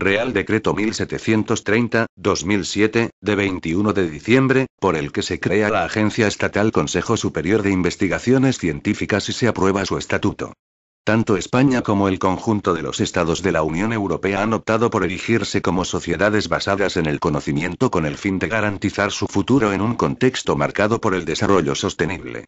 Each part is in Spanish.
Real Decreto 1730/2007, de 21 de diciembre, por el que se crea la Agencia Estatal Consejo Superior de Investigaciones Científicas y se aprueba su estatuto. Tanto España como el conjunto de los estados de la Unión Europea han optado por erigirse como sociedades basadas en el conocimiento con el fin de garantizar su futuro en un contexto marcado por el desarrollo sostenible.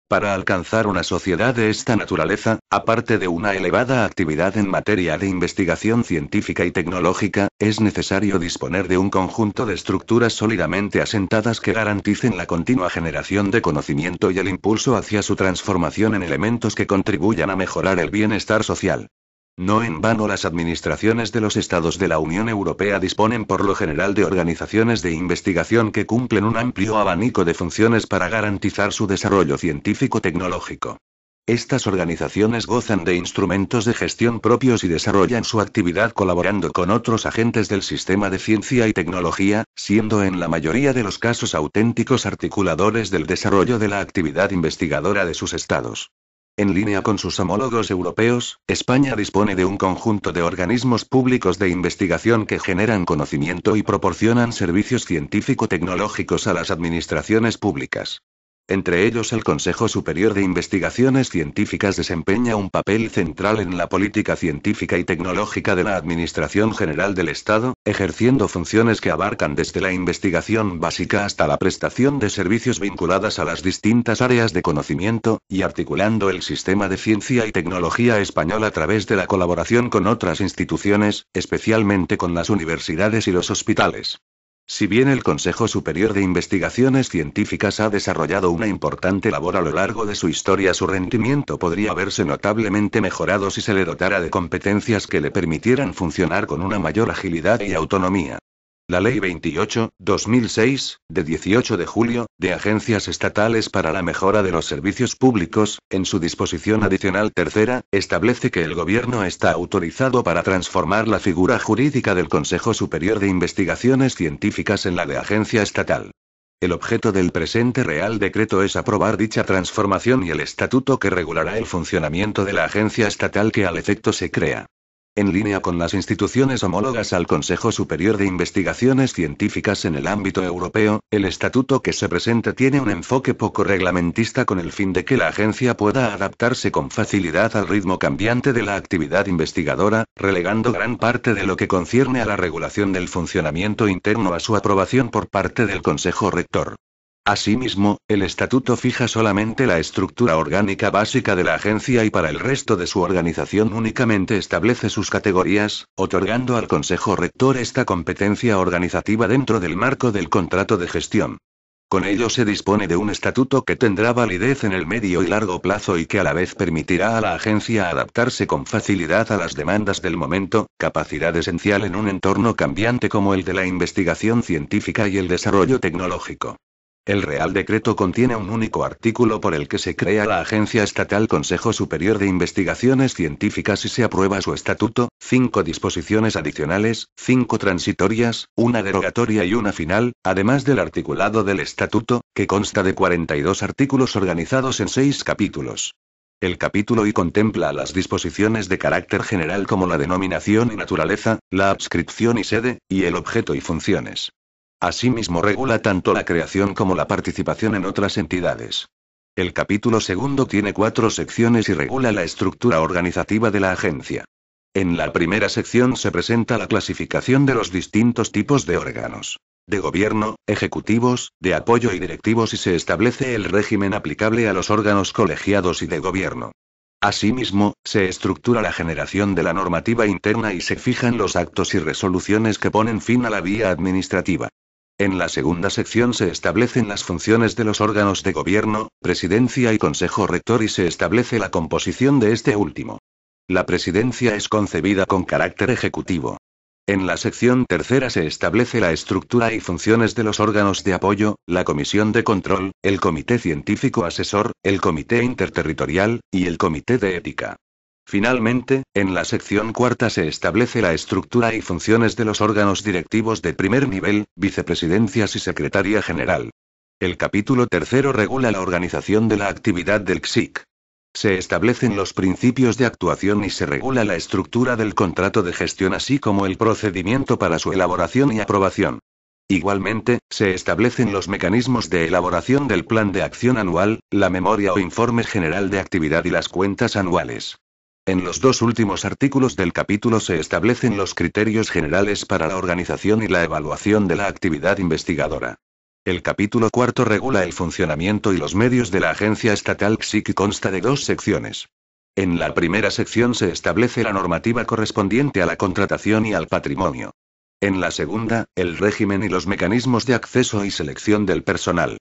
Para alcanzar una sociedad de esta naturaleza, aparte de una elevada actividad en materia de investigación científica y tecnológica, es necesario disponer de un conjunto de estructuras sólidamente asentadas que garanticen la continua generación de conocimiento y el impulso hacia su transformación en elementos que contribuyan a mejorar el bienestar social. No en vano las administraciones de los estados de la Unión Europea disponen por lo general de organizaciones de investigación que cumplen un amplio abanico de funciones para garantizar su desarrollo científico-tecnológico. Estas organizaciones gozan de instrumentos de gestión propios y desarrollan su actividad colaborando con otros agentes del sistema de ciencia y tecnología, siendo en la mayoría de los casos auténticos articuladores del desarrollo de la actividad investigadora de sus estados. En línea con sus homólogos europeos, España dispone de un conjunto de organismos públicos de investigación que generan conocimiento y proporcionan servicios científico-tecnológicos a las administraciones públicas. Entre ellos el Consejo Superior de Investigaciones Científicas desempeña un papel central en la política científica y tecnológica de la Administración General del Estado, ejerciendo funciones que abarcan desde la investigación básica hasta la prestación de servicios vinculadas a las distintas áreas de conocimiento, y articulando el sistema de ciencia y tecnología español a través de la colaboración con otras instituciones, especialmente con las universidades y los hospitales. Si bien el Consejo Superior de Investigaciones Científicas ha desarrollado una importante labor a lo largo de su historia, su rendimiento podría verse notablemente mejorado si se le dotara de competencias que le permitieran funcionar con una mayor agilidad y autonomía. La Ley 28/2006, de 18 de julio, de Agencias Estatales para la Mejora de los Servicios Públicos, en su disposición adicional tercera, establece que el Gobierno está autorizado para transformar la figura jurídica del Consejo Superior de Investigaciones Científicas en la de agencia estatal. El objeto del presente Real Decreto es aprobar dicha transformación y el estatuto que regulará el funcionamiento de la agencia estatal que al efecto se crea. En línea con las instituciones homólogas al Consejo Superior de Investigaciones Científicas en el ámbito europeo, el estatuto que se presenta tiene un enfoque poco reglamentista con el fin de que la agencia pueda adaptarse con facilidad al ritmo cambiante de la actividad investigadora, relegando gran parte de lo que concierne a la regulación del funcionamiento interno a su aprobación por parte del Consejo Rector. Asimismo, el estatuto fija solamente la estructura orgánica básica de la agencia y para el resto de su organización únicamente establece sus categorías, otorgando al Consejo Rector esta competencia organizativa dentro del marco del contrato de gestión. Con ello se dispone de un estatuto que tendrá validez en el medio y largo plazo y que a la vez permitirá a la agencia adaptarse con facilidad a las demandas del momento, capacidad esencial en un entorno cambiante como el de la investigación científica y el desarrollo tecnológico. El Real Decreto contiene un único artículo por el que se crea la Agencia Estatal Consejo Superior de Investigaciones Científicas y se aprueba su estatuto, 5 disposiciones adicionales, 5 transitorias, una derogatoria y una final, además del articulado del estatuto, que consta de 42 artículos organizados en 6 capítulos. El capítulo I contempla las disposiciones de carácter general como la denominación y naturaleza, la adscripción y sede, y el objeto y funciones. Asimismo regula tanto la creación como la participación en otras entidades. El capítulo segundo tiene 4 secciones y regula la estructura organizativa de la agencia. En la primera sección se presenta la clasificación de los distintos tipos de órganos de gobierno, ejecutivos, de apoyo y directivos y se establece el régimen aplicable a los órganos colegiados y de gobierno. Asimismo, se estructura la generación de la normativa interna y se fijan los actos y resoluciones que ponen fin a la vía administrativa. En la segunda sección se establecen las funciones de los órganos de gobierno, presidencia y consejo rector y se establece la composición de este último. La presidencia es concebida con carácter ejecutivo. En la sección tercera se establece la estructura y funciones de los órganos de apoyo, la comisión de control, el comité científico asesor, el comité interterritorial, y el comité de ética. Finalmente, en la sección cuarta se establece la estructura y funciones de los órganos directivos de primer nivel, vicepresidencias y secretaría general. El capítulo tercero regula la organización de la actividad del CSIC. Se establecen los principios de actuación y se regula la estructura del contrato de gestión así como el procedimiento para su elaboración y aprobación. Igualmente, se establecen los mecanismos de elaboración del plan de acción anual, la memoria o informe general de actividad y las cuentas anuales. En los dos últimos artículos del capítulo se establecen los criterios generales para la organización y la evaluación de la actividad investigadora. El capítulo cuarto regula el funcionamiento y los medios de la agencia estatal CSIC y consta de dos secciones. En la primera sección se establece la normativa correspondiente a la contratación y al patrimonio. En la segunda, el régimen y los mecanismos de acceso y selección del personal.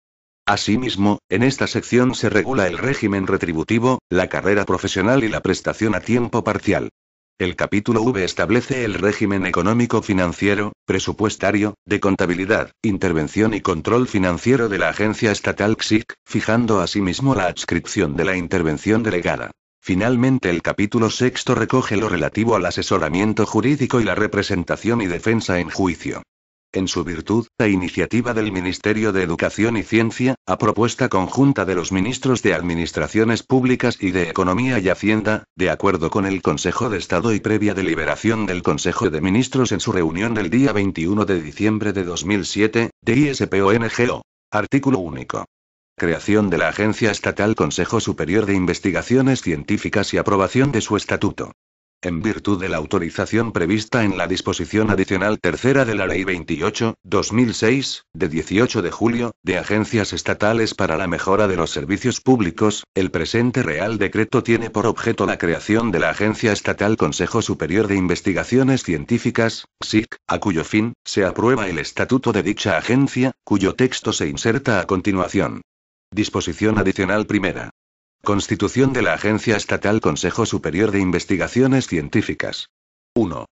Asimismo, en esta sección se regula el régimen retributivo, la carrera profesional y la prestación a tiempo parcial. El capítulo V establece el régimen económico-financiero, presupuestario, de contabilidad, intervención y control financiero de la agencia estatal CSIC, fijando asimismo la adscripción de la intervención delegada. Finalmente, el capítulo sexto recoge lo relativo al asesoramiento jurídico y la representación y defensa en juicio. En su virtud, a iniciativa del Ministerio de Educación y Ciencia, a propuesta conjunta de los ministros de Administraciones Públicas y de Economía y Hacienda, de acuerdo con el Consejo de Estado y previa deliberación del Consejo de Ministros en su reunión del día 21 de diciembre de 2007, de ISPONGO. Artículo único. Creación de la Agencia Estatal Consejo Superior de Investigaciones Científicas y aprobación de su estatuto. En virtud de la autorización prevista en la disposición adicional tercera de la Ley 28/2006, de 18 de julio, de agencias estatales para la mejora de los servicios públicos, el presente Real Decreto tiene por objeto la creación de la Agencia Estatal Consejo Superior de Investigaciones Científicas, CSIC, a cuyo fin, se aprueba el estatuto de dicha agencia, cuyo texto se inserta a continuación. Disposición adicional primera. Constitución de la Agencia Estatal Consejo Superior de Investigaciones Científicas. 1.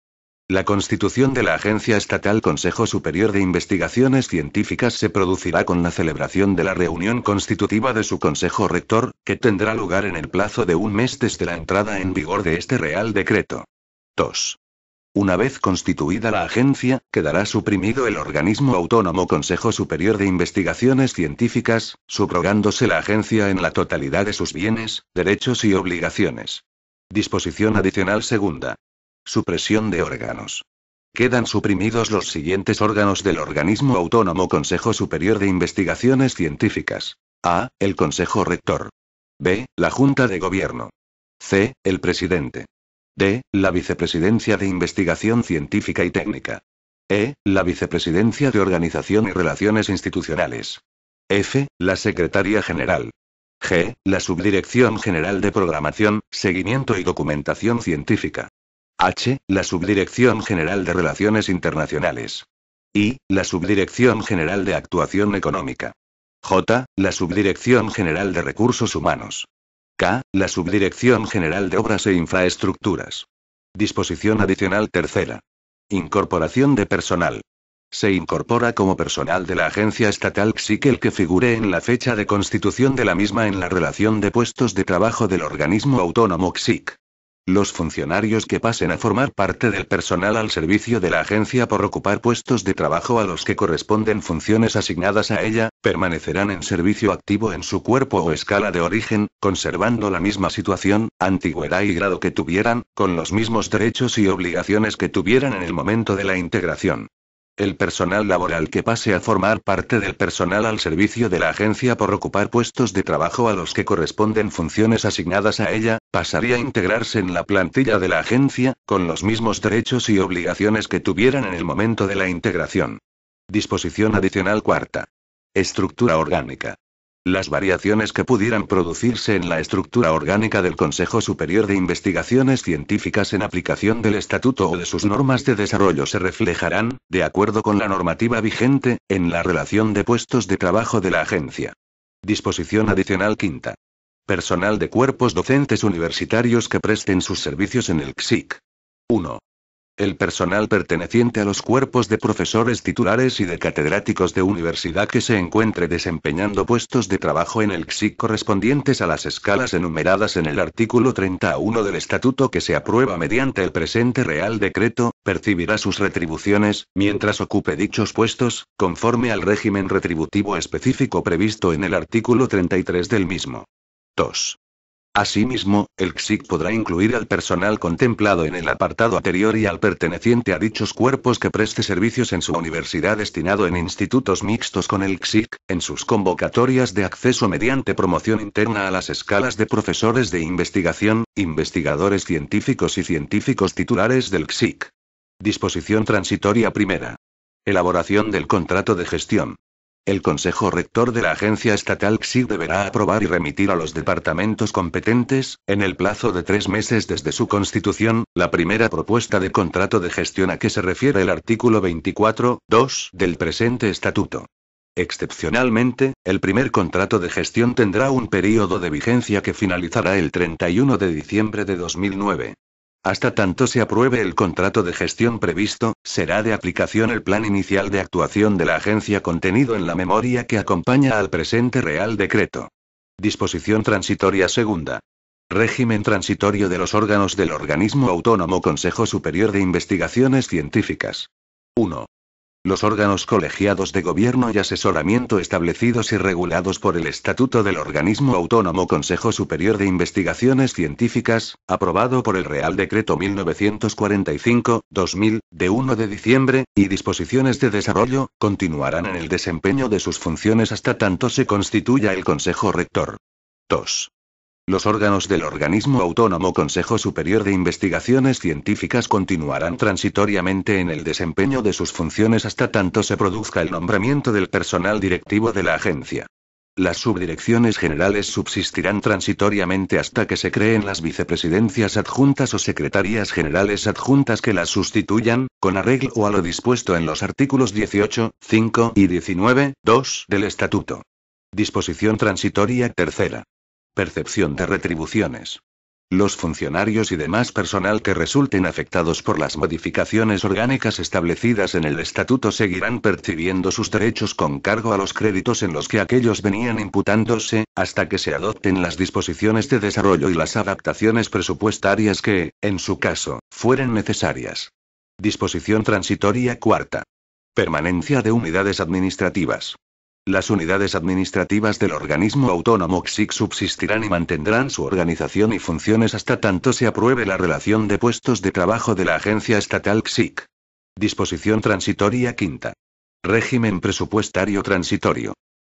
La constitución de la Agencia Estatal Consejo Superior de Investigaciones Científicas se producirá con la celebración de la reunión constitutiva de su Consejo Rector, que tendrá lugar en el plazo de un mes desde la entrada en vigor de este Real Decreto. 2. Una vez constituida la agencia, quedará suprimido el organismo autónomo Consejo Superior de Investigaciones Científicas, subrogándose la agencia en la totalidad de sus bienes, derechos y obligaciones. Disposición adicional segunda. Supresión de órganos. Quedan suprimidos los siguientes órganos del organismo autónomo Consejo Superior de Investigaciones Científicas. A. El Consejo Rector. B. La Junta de Gobierno. C. El Presidente. D. La Vicepresidencia de Investigación Científica y Técnica. E. La Vicepresidencia de Organización y Relaciones Institucionales. F. La Secretaría General. G. La Subdirección General de Programación, Seguimiento y Documentación Científica. H. La Subdirección General de Relaciones Internacionales. I. La Subdirección General de Actuación Económica. J. La Subdirección General de Recursos Humanos. K. La Subdirección General de Obras e Infraestructuras. Disposición adicional tercera. Incorporación de personal. Se incorpora como personal de la Agencia Estatal CSIC el que figure en la fecha de constitución de la misma en la relación de puestos de trabajo del organismo autónomo CSIC. Los funcionarios que pasen a formar parte del personal al servicio de la agencia por ocupar puestos de trabajo a los que corresponden funciones asignadas a ella, permanecerán en servicio activo en su cuerpo o escala de origen, conservando la misma situación, antigüedad y grado que tuvieran, con los mismos derechos y obligaciones que tuvieran en el momento de la integración. El personal laboral que pase a formar parte del personal al servicio de la agencia por ocupar puestos de trabajo a los que corresponden funciones asignadas a ella, pasaría a integrarse en la plantilla de la agencia, con los mismos derechos y obligaciones que tuvieran en el momento de la integración. Disposición adicional cuarta. Estructura orgánica. Las variaciones que pudieran producirse en la estructura orgánica del Consejo Superior de Investigaciones Científicas en aplicación del Estatuto o de sus normas de desarrollo se reflejarán, de acuerdo con la normativa vigente, en la relación de puestos de trabajo de la agencia. Disposición adicional quinta. Personal de cuerpos docentes universitarios que presten sus servicios en el CSIC. 1. El personal perteneciente a los cuerpos de profesores titulares y de catedráticos de universidad que se encuentre desempeñando puestos de trabajo en el CSIC correspondientes a las escalas enumeradas en el artículo 31 del Estatuto que se aprueba mediante el presente Real Decreto, percibirá sus retribuciones, mientras ocupe dichos puestos, conforme al régimen retributivo específico previsto en el artículo 33 del mismo. 2. Asimismo, el CSIC podrá incluir al personal contemplado en el apartado anterior y al perteneciente a dichos cuerpos que preste servicios en su universidad destinado en institutos mixtos con el CSIC, en sus convocatorias de acceso mediante promoción interna a las escalas de profesores de investigación, investigadores científicos y científicos titulares del CSIC. Disposición transitoria primera. Elaboración del contrato de gestión. El Consejo Rector de la Agencia Estatal CSIC deberá aprobar y remitir a los departamentos competentes, en el plazo de 3 meses desde su constitución, la primera propuesta de contrato de gestión a que se refiere el artículo 24.2 del presente estatuto. Excepcionalmente, el primer contrato de gestión tendrá un período de vigencia que finalizará el 31 de diciembre de 2009. Hasta tanto se apruebe el contrato de gestión previsto, será de aplicación el plan inicial de actuación de la agencia contenido en la memoria que acompaña al presente Real Decreto. Disposición transitoria segunda. Régimen transitorio de los órganos del organismo autónomo Consejo Superior de Investigaciones Científicas. 1. Los órganos colegiados de gobierno y asesoramiento establecidos y regulados por el Estatuto del Organismo Autónomo Consejo Superior de Investigaciones Científicas, aprobado por el Real Decreto 1945-2000, de 1 de diciembre, y disposiciones de desarrollo, continuarán en el desempeño de sus funciones hasta tanto se constituya el Consejo Rector. 2. Los órganos del organismo autónomo Consejo Superior de Investigaciones Científicas continuarán transitoriamente en el desempeño de sus funciones hasta tanto se produzca el nombramiento del personal directivo de la agencia. Las subdirecciones generales subsistirán transitoriamente hasta que se creen las vicepresidencias adjuntas o secretarías generales adjuntas que las sustituyan, con arreglo a lo dispuesto en los artículos 18, 5 y 19, 2 del Estatuto. Disposición transitoria tercera. Percepción de retribuciones. Los funcionarios y demás personal que resulten afectados por las modificaciones orgánicas establecidas en el Estatuto seguirán percibiendo sus derechos con cargo a los créditos en los que aquellos venían imputándose, hasta que se adopten las disposiciones de desarrollo y las adaptaciones presupuestarias que, en su caso, fueren necesarias. Disposición transitoria cuarta. Permanencia de unidades administrativas. Las unidades administrativas del organismo autónomo CSIC subsistirán y mantendrán su organización y funciones hasta tanto se apruebe la relación de puestos de trabajo de la agencia estatal CSIC. Disposición transitoria quinta. Régimen presupuestario transitorio.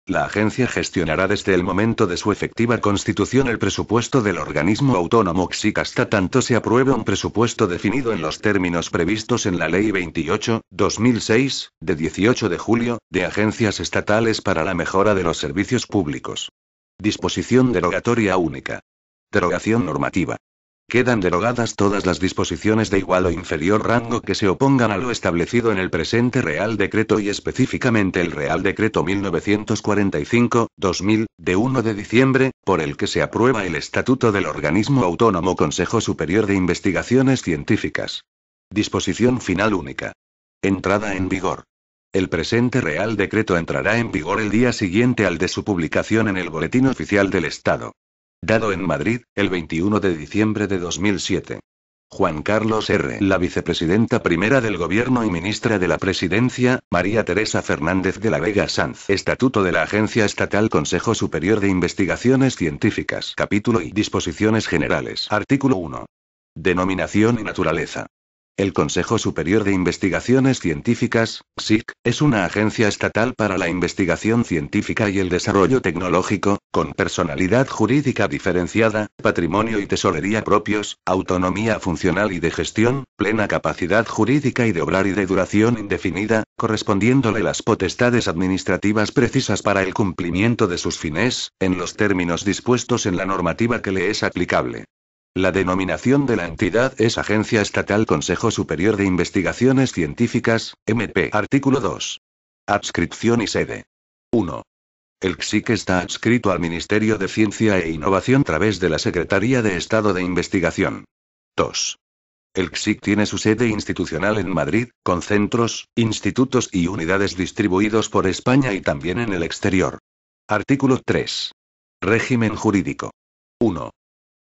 La agencia gestionará desde el momento de su efectiva constitución el presupuesto del organismo autónomo CSIC hasta tanto se apruebe un presupuesto definido en los términos previstos en la Ley 28/2006, de 18 de julio, de agencias estatales para la mejora de los servicios públicos. Disposición derogatoria única. Derogación normativa. Quedan derogadas todas las disposiciones de igual o inferior rango que se opongan a lo establecido en el presente Real Decreto y específicamente el Real Decreto 1945-2000, de 1 de diciembre, por el que se aprueba el Estatuto del Organismo Autónomo Consejo Superior de Investigaciones Científicas. Disposición final única. Entrada en vigor. El presente Real Decreto entrará en vigor el día siguiente al de su publicación en el Boletín Oficial del Estado. Dado en Madrid, el 21 de diciembre de 2007. Juan Carlos R. La vicepresidenta primera del Gobierno y ministra de la Presidencia, María Teresa Fernández de la Vega Sanz. Estatuto de la Agencia Estatal Consejo Superior de Investigaciones Científicas. Capítulo y disposiciones generales. Artículo 1. Denominación y naturaleza. El Consejo Superior de Investigaciones Científicas, CSIC, es una agencia estatal para la investigación científica y el desarrollo tecnológico, con personalidad jurídica diferenciada, patrimonio y tesorería propios, autonomía funcional y de gestión, plena capacidad jurídica y de obrar y de duración indefinida, correspondiéndole las potestades administrativas precisas para el cumplimiento de sus fines, en los términos dispuestos en la normativa que le es aplicable. La denominación de la entidad es Agencia Estatal Consejo Superior de Investigaciones Científicas, MP. Artículo 2. Adscripción y sede. 1. El CSIC está adscrito al Ministerio de Ciencia e Innovación a través de la Secretaría de Estado de Investigación. 2. El CSIC tiene su sede institucional en Madrid, con centros, institutos y unidades distribuidos por España y también en el exterior. Artículo 3. Régimen jurídico. 1.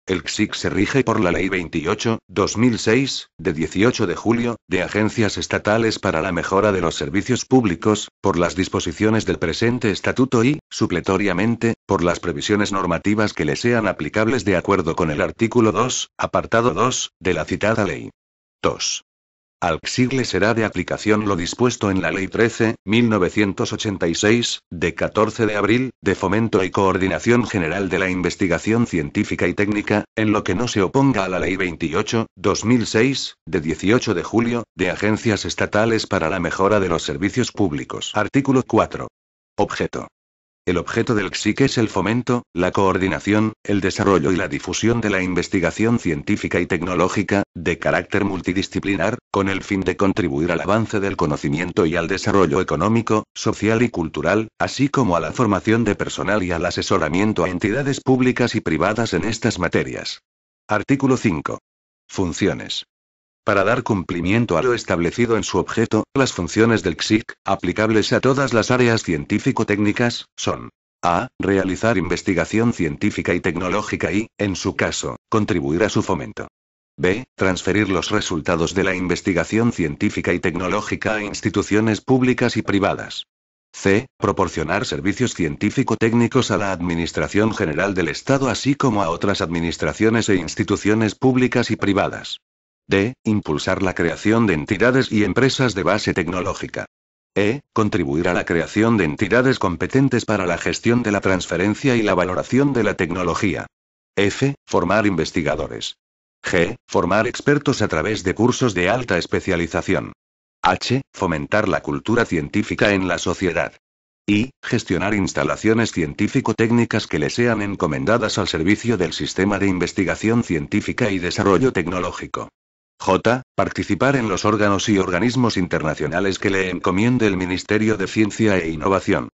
El CSIC se rige por la Ley 28/2006, de 18 de julio, de agencias estatales para la mejora de los servicios públicos, por las disposiciones del presente estatuto y, supletoriamente, por las previsiones normativas que le sean aplicables de acuerdo con el artículo 2, apartado 2, de la citada ley. 2. Al CSIC le será de aplicación lo dispuesto en la Ley 13/1986, de 14 de abril, de Fomento y Coordinación General de la Investigación Científica y Técnica, en lo que no se oponga a la Ley 28/2006, de 18 de julio, de agencias estatales para la mejora de los servicios públicos. Artículo 4. Objeto. El objeto del CSIC es el fomento, la coordinación, el desarrollo y la difusión de la investigación científica y tecnológica, de carácter multidisciplinar, con el fin de contribuir al avance del conocimiento y al desarrollo económico, social y cultural, así como a la formación de personal y al asesoramiento a entidades públicas y privadas en estas materias. Artículo 5. Funciones. Para dar cumplimiento a lo establecido en su objeto, las funciones del CSIC, aplicables a todas las áreas científico-técnicas, son: a. Realizar investigación científica y tecnológica y, en su caso, contribuir a su fomento. b. Transferir los resultados de la investigación científica y tecnológica a instituciones públicas y privadas. c. Proporcionar servicios científico-técnicos a la Administración General del Estado así como a otras administraciones e instituciones públicas y privadas. d. Impulsar la creación de entidades y empresas de base tecnológica. e. Contribuir a la creación de entidades competentes para la gestión de la transferencia y la valoración de la tecnología. f. Formar investigadores. g. Formar expertos a través de cursos de alta especialización. h. Fomentar la cultura científica en la sociedad. y. Gestionar instalaciones científico-técnicas que le sean encomendadas al servicio del sistema de investigación científica y desarrollo tecnológico. j. Participar en los órganos y organismos internacionales que le encomiende el Ministerio de Ciencia e Innovación.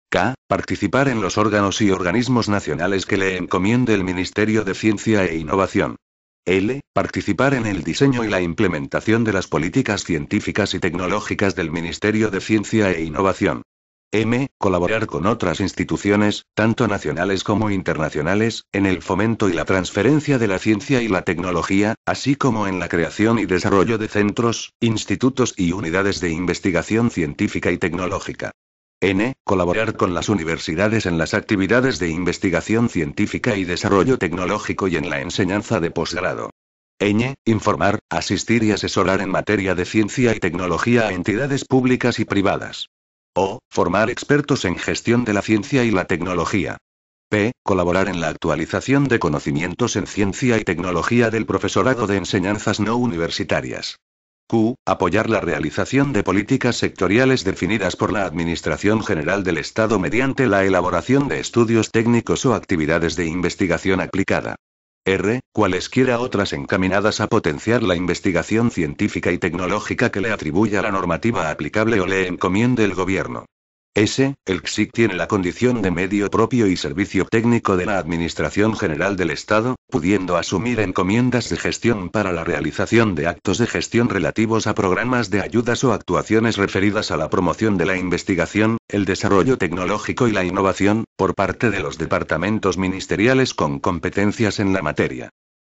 k. Participar en los órganos y organismos nacionales que le encomiende el Ministerio de Ciencia e Innovación. l. Participar en el diseño y la implementación de las políticas científicas y tecnológicas del Ministerio de Ciencia e Innovación. m. Colaborar con otras instituciones, tanto nacionales como internacionales, en el fomento y la transferencia de la ciencia y la tecnología, así como en la creación y desarrollo de centros, institutos y unidades de investigación científica y tecnológica. n. Colaborar con las universidades en las actividades de investigación científica y desarrollo tecnológico y en la enseñanza de posgrado. ñ. Informar, asistir y asesorar en materia de ciencia y tecnología a entidades públicas y privadas. o. Formar expertos en gestión de la ciencia y la tecnología. p. Colaborar en la actualización de conocimientos en ciencia y tecnología del profesorado de enseñanzas no universitarias. q. Apoyar la realización de políticas sectoriales definidas por la Administración General del Estado mediante la elaboración de estudios técnicos o actividades de investigación aplicada. r. Cualesquiera otras encaminadas a potenciar la investigación científica y tecnológica que le atribuya la normativa aplicable o le encomiende el gobierno. s. El CSIC tiene la condición de medio propio y servicio técnico de la Administración General del Estado, pudiendo asumir encomiendas de gestión para la realización de actos de gestión relativos a programas de ayudas o actuaciones referidas a la promoción de la investigación, el desarrollo tecnológico y la innovación, por parte de los departamentos ministeriales con competencias en la materia.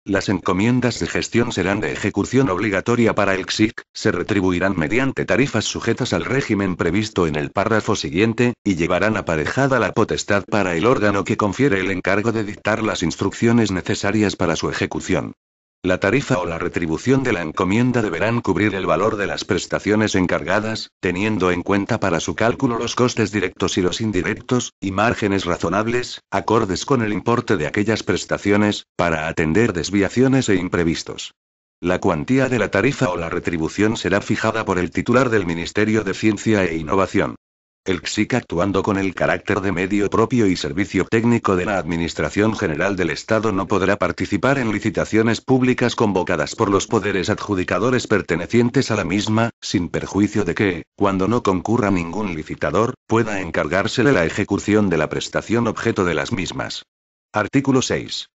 Las encomiendas de gestión serán de ejecución obligatoria para el CSIC, se retribuirán mediante tarifas sujetas al régimen previsto en el párrafo siguiente, y llevarán aparejada la potestad para el órgano que confiere el encargo de dictar las instrucciones necesarias para su ejecución. La tarifa o la retribución de la encomienda deberán cubrir el valor de las prestaciones encargadas, teniendo en cuenta para su cálculo los costes directos y los indirectos, y márgenes razonables, acordes con el importe de aquellas prestaciones, para atender desviaciones e imprevistos. La cuantía de la tarifa o la retribución será fijada por el titular del Ministerio de Ciencia e Innovación. El CSIC, actuando con el carácter de medio propio y servicio técnico de la Administración General del Estado, no podrá participar en licitaciones públicas convocadas por los poderes adjudicadores pertenecientes a la misma, sin perjuicio de que, cuando no concurra ningún licitador, pueda encargársele la ejecución de la prestación objeto de las mismas. Artículo 6.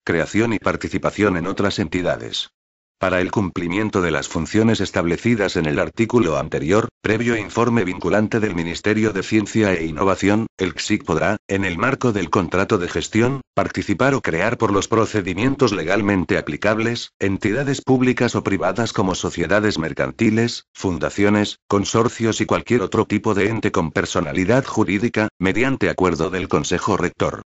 Creación y participación en otras entidades. Para el cumplimiento de las funciones establecidas en el artículo anterior, previo informe vinculante del Ministerio de Ciencia e Innovación, el CSIC podrá, en el marco del contrato de gestión, participar o crear por los procedimientos legalmente aplicables, entidades públicas o privadas como sociedades mercantiles, fundaciones, consorcios y cualquier otro tipo de ente con personalidad jurídica, mediante acuerdo del Consejo Rector.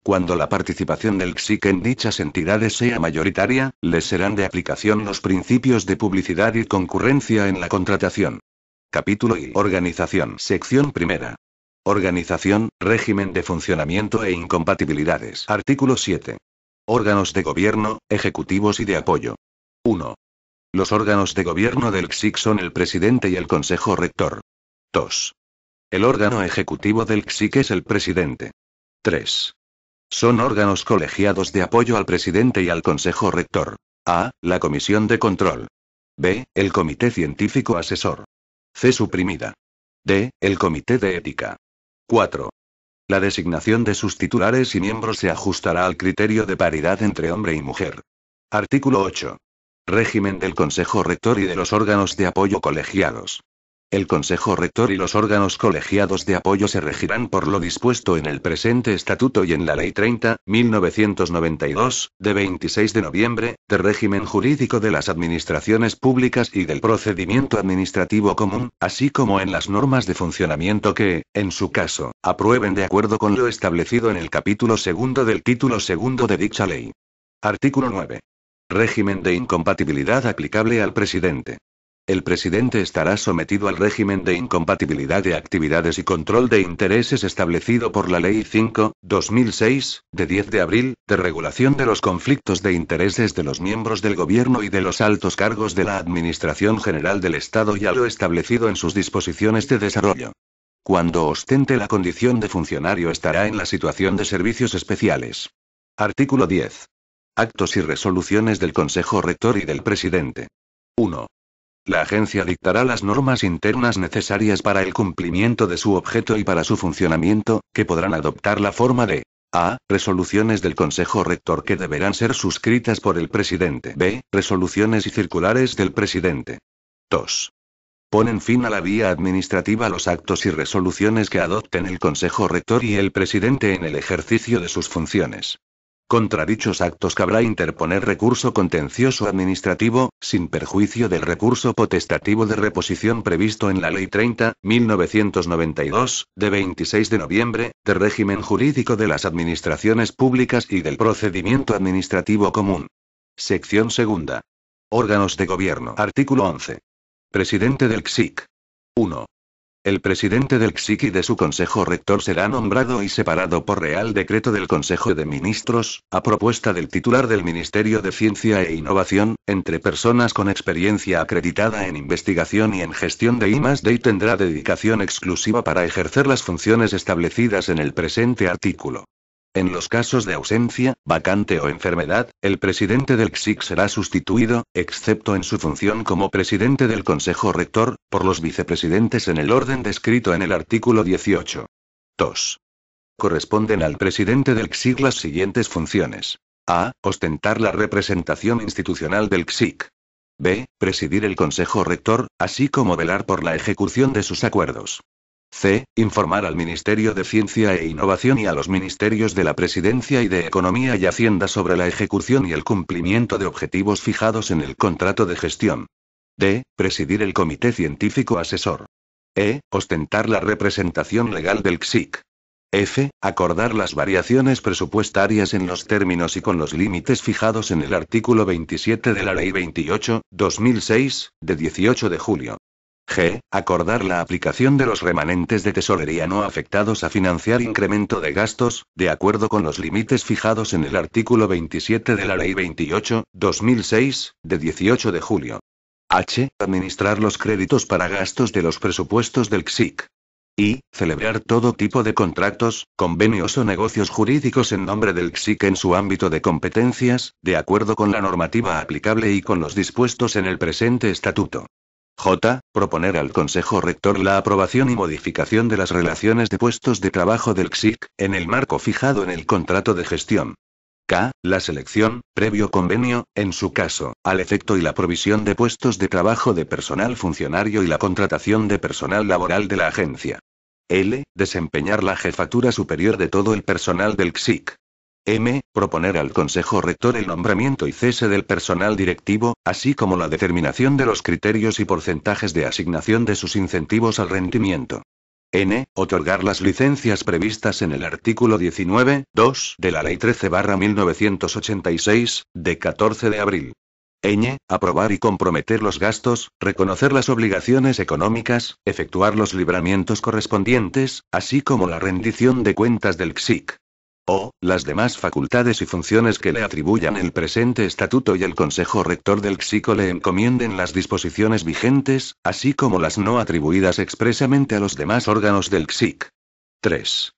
Cuando la participación del CSIC en dichas entidades sea mayoritaria, les serán de aplicación los principios de publicidad y concurrencia en la contratación. Capítulo I. Organización. Sección primera. Organización, régimen de funcionamiento e incompatibilidades. Artículo 7. Órganos de gobierno, ejecutivos y de apoyo. 1. Los órganos de gobierno del CSIC son el presidente y el Consejo Rector. 2. El órgano ejecutivo del CSIC es el presidente. 3. Son órganos colegiados de apoyo al presidente y al Consejo Rector. A. La Comisión de Control. B. El Comité Científico Asesor. C. Suprimida. D. El Comité de Ética. 4. La designación de sus titulares y miembros se ajustará al criterio de paridad entre hombre y mujer. Artículo 8. Régimen del Consejo Rector y de los órganos de apoyo colegiados. El Consejo Rector y los órganos colegiados de apoyo se regirán por lo dispuesto en el presente estatuto y en la Ley 30/1992, de 26 de noviembre, de régimen jurídico de las administraciones públicas y del procedimiento administrativo común, así como en las normas de funcionamiento que, en su caso, aprueben de acuerdo con lo establecido en el capítulo segundo del título segundo de dicha ley. Artículo 9. Régimen de incompatibilidad aplicable al presidente. El presidente estará sometido al régimen de incompatibilidad de actividades y control de intereses establecido por la Ley 5/2006, de 10 de abril, de regulación de los conflictos de intereses de los miembros del gobierno y de los altos cargos de la Administración General del Estado y a lo establecido en sus disposiciones de desarrollo. Cuando ostente la condición de funcionario estará en la situación de servicios especiales. Artículo 10. Actos y resoluciones del Consejo Rector y del presidente. 1. La agencia dictará las normas internas necesarias para el cumplimiento de su objeto y para su funcionamiento, que podrán adoptar la forma de a. Resoluciones del Consejo Rector que deberán ser suscritas por el presidente. B. Resoluciones y circulares del presidente. 2. Ponen fin a la vía administrativa los actos y resoluciones que adopten el Consejo Rector y el presidente en el ejercicio de sus funciones. Contra dichos actos cabrá interponer recurso contencioso administrativo, sin perjuicio del recurso potestativo de reposición previsto en la Ley 30/1992, de 26 de noviembre, de régimen jurídico de las administraciones públicas y del procedimiento administrativo común. Sección segunda. Órganos de gobierno. Artículo 11. Presidente del CSIC. 1. El presidente del CSIC y de su Consejo Rector será nombrado y separado por Real Decreto del Consejo de Ministros, a propuesta del titular del Ministerio de Ciencia e Innovación, entre personas con experiencia acreditada en investigación y en gestión de I+D y tendrá dedicación exclusiva para ejercer las funciones establecidas en el presente artículo. En los casos de ausencia, vacante o enfermedad, el presidente del CSIC será sustituido, excepto en su función como presidente del Consejo Rector, por los vicepresidentes en el orden descrito en el artículo 18. 2. Corresponden al presidente del CSIC las siguientes funciones. A. Ostentar la representación institucional del CSIC. B. Presidir el Consejo Rector, así como velar por la ejecución de sus acuerdos. C. Informar al Ministerio de Ciencia e Innovación y a los ministerios de la Presidencia y de Economía y Hacienda sobre la ejecución y el cumplimiento de objetivos fijados en el contrato de gestión. D. Presidir el Comité Científico Asesor. E. Ostentar la representación legal del CSIC. F. Acordar las variaciones presupuestarias en los términos y con los límites fijados en el artículo 27 de la Ley 28/2006, de 18 de julio. G. Acordar la aplicación de los remanentes de tesorería no afectados a financiar incremento de gastos, de acuerdo con los límites fijados en el artículo 27 de la Ley 28/2006, de 18 de julio. H. Administrar los créditos para gastos de los presupuestos del CSIC. I. Celebrar todo tipo de contratos, convenios o negocios jurídicos en nombre del CSIC en su ámbito de competencias, de acuerdo con la normativa aplicable y con los dispuestos en el presente estatuto. J. Proponer al Consejo Rector la aprobación y modificación de las relaciones de puestos de trabajo del CSIC, en el marco fijado en el contrato de gestión. K. La selección, previo convenio, en su caso, al efecto y la provisión de puestos de trabajo de personal funcionario y la contratación de personal laboral de la agencia. L. Desempeñar la jefatura superior de todo el personal del CSIC. M. Proponer al Consejo Rector el nombramiento y cese del personal directivo, así como la determinación de los criterios y porcentajes de asignación de sus incentivos al rendimiento. N. Otorgar las licencias previstas en el artículo 19.2 de la Ley 13/1986, de 14 de abril. Ñ. Aprobar y comprometer los gastos, reconocer las obligaciones económicas, efectuar los libramientos correspondientes, así como la rendición de cuentas del CSIC. O. Las demás facultades y funciones que le atribuyan el presente estatuto y el Consejo Rector del CSIC o le encomienden las disposiciones vigentes, así como las no atribuidas expresamente a los demás órganos del CSIC. 3.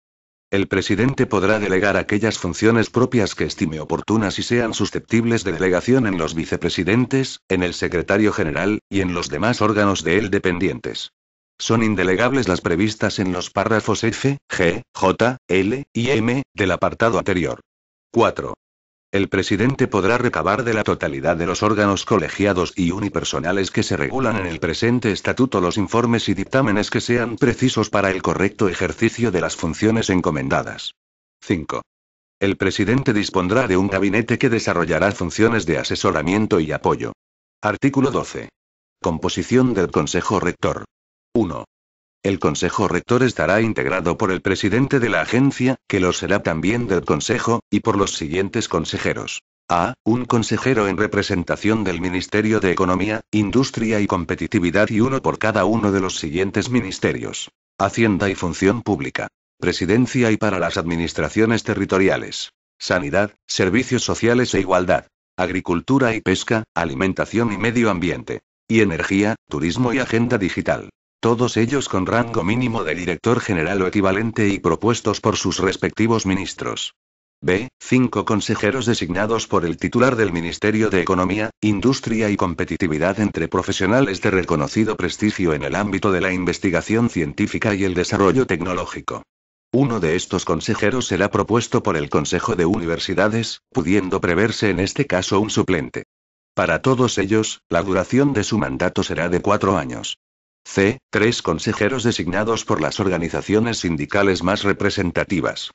El presidente podrá delegar aquellas funciones propias que estime oportunas y sean susceptibles de delegación en los vicepresidentes, en el secretario general, y en los demás órganos de él dependientes. Son indelegables las previstas en los párrafos F, G, J, L y M del apartado anterior. 4. El presidente podrá recabar de la totalidad de los órganos colegiados y unipersonales que se regulan en el presente estatuto los informes y dictámenes que sean precisos para el correcto ejercicio de las funciones encomendadas. 5. El presidente dispondrá de un gabinete que desarrollará funciones de asesoramiento y apoyo. Artículo 12. Composición del Consejo Rector. 1. El Consejo Rector estará integrado por el presidente de la agencia, que lo será también del Consejo, y por los siguientes consejeros. A. Un consejero en representación del Ministerio de Economía, Industria y Competitividad y uno por cada uno de los siguientes ministerios. Hacienda y Función Pública. Presidencia y para las administraciones territoriales. Sanidad, Servicios Sociales e Igualdad. Agricultura y Pesca, Alimentación y Medio Ambiente. Y Energía, Turismo y Agenda Digital. Todos ellos con rango mínimo de director general o equivalente y propuestos por sus respectivos ministros. B. 5 consejeros designados por el titular del Ministerio de Economía, Industria y Competitividad entre profesionales de reconocido prestigio en el ámbito de la investigación científica y el desarrollo tecnológico. Uno de estos consejeros será propuesto por el Consejo de Universidades, pudiendo preverse en este caso un suplente. Para todos ellos, la duración de su mandato será de 4 años. C. 3 consejeros designados por las organizaciones sindicales más representativas.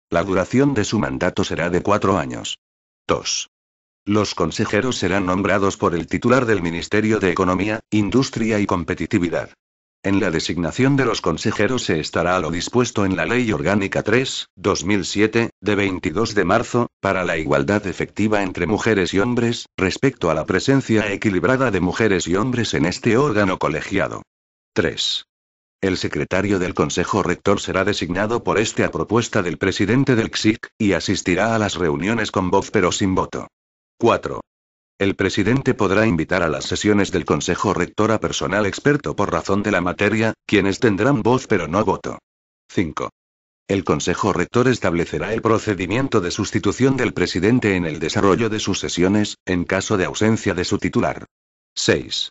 La duración de su mandato será de 4 años. 2. Los consejeros serán nombrados por el titular del Ministerio de Economía, Industria y Competitividad. En la designación de los consejeros se estará a lo dispuesto en la Ley Orgánica 3/2007, de 22 de marzo, para la igualdad efectiva entre mujeres y hombres, respecto a la presencia equilibrada de mujeres y hombres en este órgano colegiado. 3. El secretario del Consejo Rector será designado por este a propuesta del presidente del CSIC, y asistirá a las reuniones con voz pero sin voto. 4. El presidente podrá invitar a las sesiones del Consejo Rector a personal experto por razón de la materia, quienes tendrán voz pero no voto. 5. El Consejo Rector establecerá el procedimiento de sustitución del presidente en el desarrollo de sus sesiones, en caso de ausencia de su titular. 6.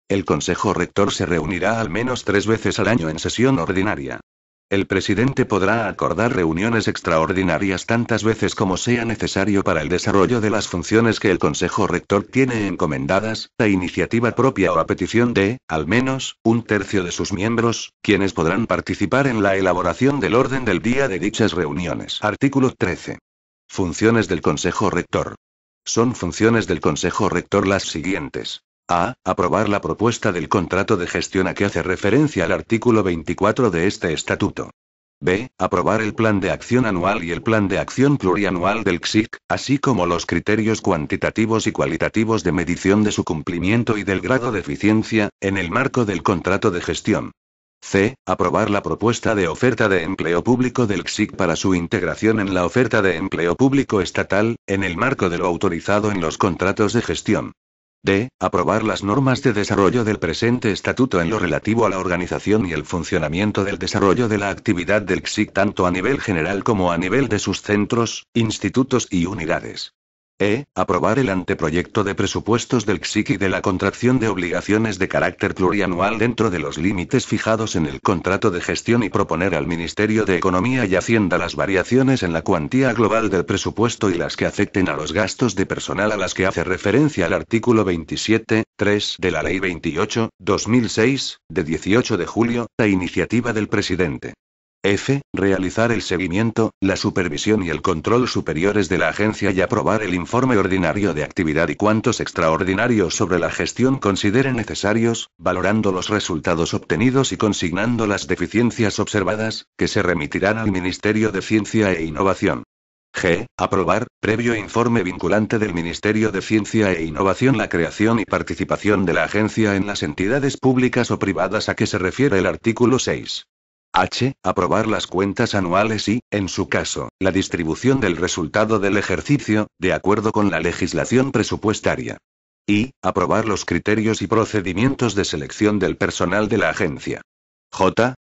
El Consejo Rector se reunirá al menos 3 veces al año en sesión ordinaria. El presidente podrá acordar reuniones extraordinarias tantas veces como sea necesario para el desarrollo de las funciones que el Consejo Rector tiene encomendadas, a iniciativa propia o a petición de, al menos, 1/3 de sus miembros, quienes podrán participar en la elaboración del orden del día de dichas reuniones. Artículo 13. Funciones del Consejo Rector. Son funciones del Consejo Rector las siguientes. A. Aprobar la propuesta del contrato de gestión a que hace referencia el artículo 24 de este estatuto. B. Aprobar el plan de acción anual y el plan de acción plurianual del CSIC, así como los criterios cuantitativos y cualitativos de medición de su cumplimiento y del grado de eficiencia, en el marco del contrato de gestión. C. Aprobar la propuesta de oferta de empleo público del CSIC para su integración en la oferta de empleo público estatal, en el marco de lo autorizado en los contratos de gestión. D. Aprobar las normas de desarrollo del presente estatuto en lo relativo a la organización y el funcionamiento del desarrollo de la actividad del CSIC tanto a nivel general como a nivel de sus centros, institutos y unidades. Aprobar el anteproyecto de presupuestos del CSIC y de la contracción de obligaciones de carácter plurianual dentro de los límites fijados en el contrato de gestión y proponer al Ministerio de Economía y Hacienda las variaciones en la cuantía global del presupuesto y las que afecten a los gastos de personal a las que hace referencia el artículo 27.3 de la Ley 28/2006, de 18 de julio, a iniciativa del presidente. Realizar el seguimiento, la supervisión y el control superiores de la agencia y aprobar el informe ordinario de actividad y cuantos extraordinarios sobre la gestión considere necesarios, valorando los resultados obtenidos y consignando las deficiencias observadas, que se remitirán al Ministerio de Ciencia e Innovación. Aprobar, previo informe vinculante del Ministerio de Ciencia e Innovación, la creación y participación de la agencia en las entidades públicas o privadas a que se refiere el artículo 6. Aprobar las cuentas anuales y, en su caso, la distribución del resultado del ejercicio, de acuerdo con la legislación presupuestaria. Y, aprobar los criterios y procedimientos de selección del personal de la agencia.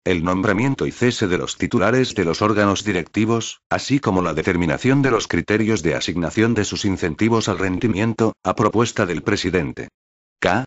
El nombramiento y cese de los titulares de los órganos directivos, así como la determinación de los criterios de asignación de sus incentivos al rendimiento, a propuesta del presidente.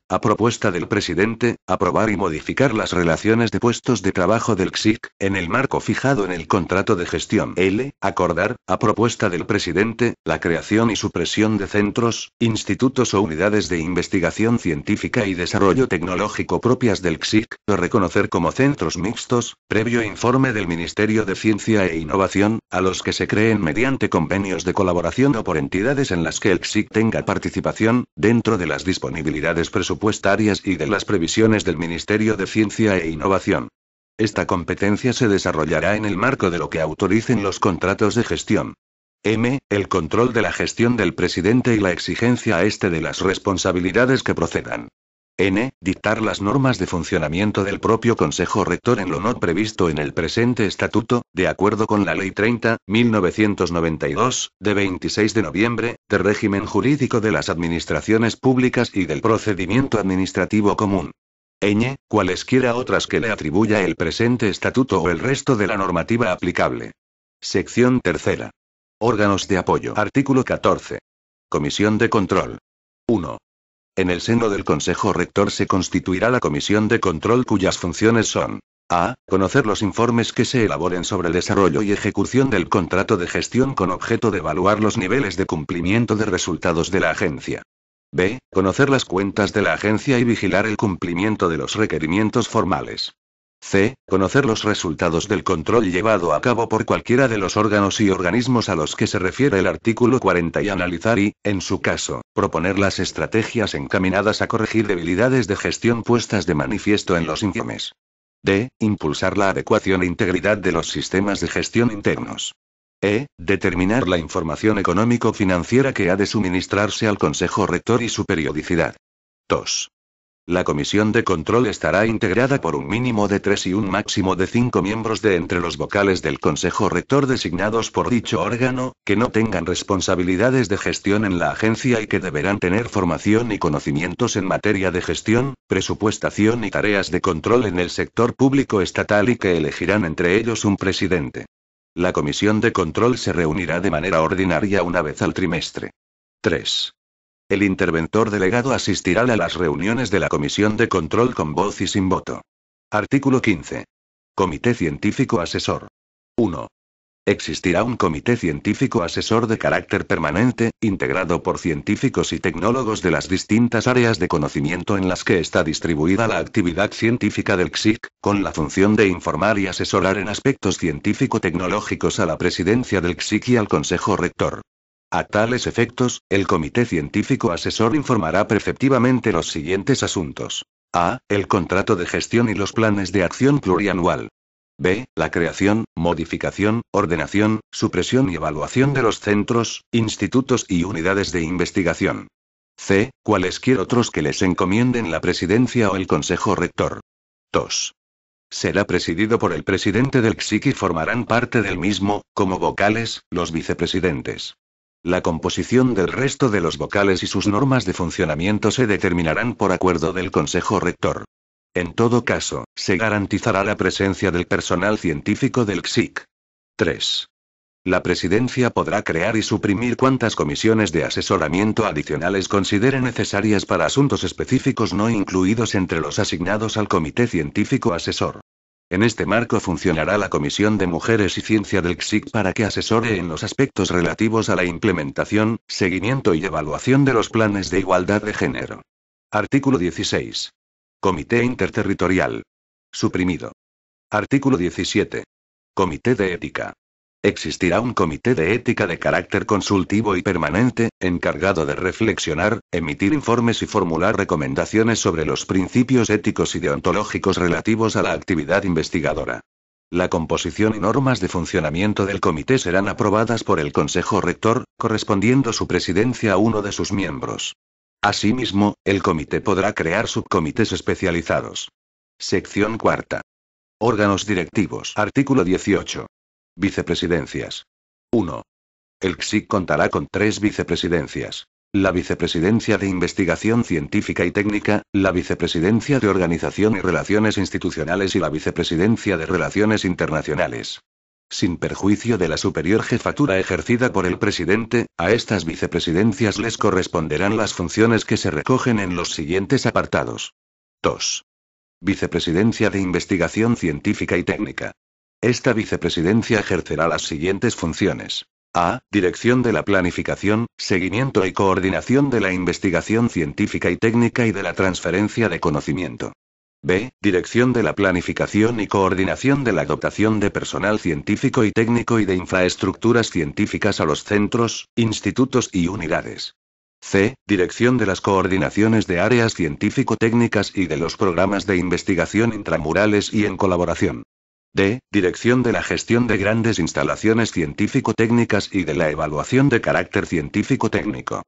A propuesta del presidente, aprobar y modificar las relaciones de puestos de trabajo del CSIC, en el marco fijado en el contrato de gestión. Acordar, a propuesta del presidente, la creación y supresión de centros, institutos o unidades de investigación científica y desarrollo tecnológico propias del CSIC, o reconocer como centros mixtos, previo informe del Ministerio de Ciencia e Innovación, a los que se creen mediante convenios de colaboración o por entidades en las que el CSIC tenga participación, dentro de las disponibilidades presupuestarias y de las previsiones del Ministerio de Ciencia e Innovación. Esta competencia se desarrollará en el marco de lo que autoricen los contratos de gestión. El control de la gestión del presidente y la exigencia a este de las responsabilidades que procedan. Dictar las normas de funcionamiento del propio Consejo Rector en lo no previsto en el presente estatuto, de acuerdo con la Ley 30/1992, de 26 de noviembre, de régimen jurídico de las administraciones públicas y del procedimiento administrativo común. Cualesquiera otras que le atribuya el presente estatuto o el resto de la normativa aplicable. Sección tercera. Órganos de apoyo. Artículo 14. Comisión de control. 1. En el seno del Consejo Rector se constituirá la Comisión de Control cuyas funciones son: a. Conocer los informes que se elaboren sobre el desarrollo y ejecución del contrato de gestión con objeto de evaluar los niveles de cumplimiento de resultados de la agencia. b. Conocer las cuentas de la agencia y vigilar el cumplimiento de los requerimientos formales. c. Conocer los resultados del control llevado a cabo por cualquiera de los órganos y organismos a los que se refiere el artículo 40 y analizar y, en su caso, proponer las estrategias encaminadas a corregir debilidades de gestión puestas de manifiesto en los informes. d. Impulsar la adecuación e integridad de los sistemas de gestión internos. Determinar la información económico-financiera que ha de suministrarse al Consejo Rector y su periodicidad. 2. La comisión de control estará integrada por un mínimo de 3 y un máximo de 5 miembros de entre los vocales del Consejo Rector designados por dicho órgano, que no tengan responsabilidades de gestión en la agencia y que deberán tener formación y conocimientos en materia de gestión, presupuestación y tareas de control en el sector público estatal y que elegirán entre ellos un presidente. La comisión de control se reunirá de manera ordinaria una vez al trimestre. 3. El interventor delegado asistirá a las reuniones de la Comisión de Control con voz y sin voto. Artículo 15. Comité Científico Asesor. 1. Existirá un comité científico asesor de carácter permanente, integrado por científicos y tecnólogos de las distintas áreas de conocimiento en las que está distribuida la actividad científica del CSIC, con la función de informar y asesorar en aspectos científico-tecnológicos a la presidencia del CSIC y al Consejo Rector. A tales efectos, el Comité Científico Asesor informará preceptivamente los siguientes asuntos. A. El contrato de gestión y los planes de acción plurianual. B. La creación, modificación, ordenación, supresión y evaluación de los centros, institutos y unidades de investigación. C. Cualesquier otros que les encomienden la presidencia o el Consejo Rector. 2. Será presidido por el presidente del CSIC y formarán parte del mismo, como vocales, los vicepresidentes. La composición del resto de los vocales y sus normas de funcionamiento se determinarán por acuerdo del Consejo Rector. En todo caso, se garantizará la presencia del personal científico del CSIC. 3. La presidencia podrá crear y suprimir cuantas comisiones de asesoramiento adicionales considere necesarias para asuntos específicos no incluidos entre los asignados al Comité Científico Asesor. En este marco funcionará la Comisión de Mujeres y Ciencia del CSIC para que asesore en los aspectos relativos a la implementación, seguimiento y evaluación de los planes de igualdad de género. Artículo 16. Comité Interterritorial. Suprimido. Artículo 17. Comité de Ética. Existirá un comité de ética de carácter consultivo y permanente, encargado de reflexionar, emitir informes y formular recomendaciones sobre los principios éticos y deontológicos relativos a la actividad investigadora. La composición y normas de funcionamiento del comité serán aprobadas por el Consejo Rector, correspondiendo su presidencia a uno de sus miembros. Asimismo, el comité podrá crear subcomités especializados. Sección cuarta. Órganos directivos. Artículo 18. Vicepresidencias. 1. El CSIC contará con 3 vicepresidencias. La Vicepresidencia de Investigación Científica y Técnica, la Vicepresidencia de Organización y Relaciones Institucionales y la Vicepresidencia de Relaciones Internacionales. Sin perjuicio de la superior jefatura ejercida por el presidente, a estas vicepresidencias les corresponderán las funciones que se recogen en los siguientes apartados. 2. Vicepresidencia de Investigación Científica y Técnica. Esta vicepresidencia ejercerá las siguientes funciones. A. Dirección de la planificación, seguimiento y coordinación de la investigación científica y técnica y de la transferencia de conocimiento. B. Dirección de la planificación y coordinación de la dotación de personal científico y técnico y de infraestructuras científicas a los centros, institutos y unidades. C. Dirección de las coordinaciones de áreas científico-técnicas y de los programas de investigación intramurales y en colaboración. D. Dirección de la gestión de grandes instalaciones científico-técnicas y de la evaluación de carácter científico-técnico.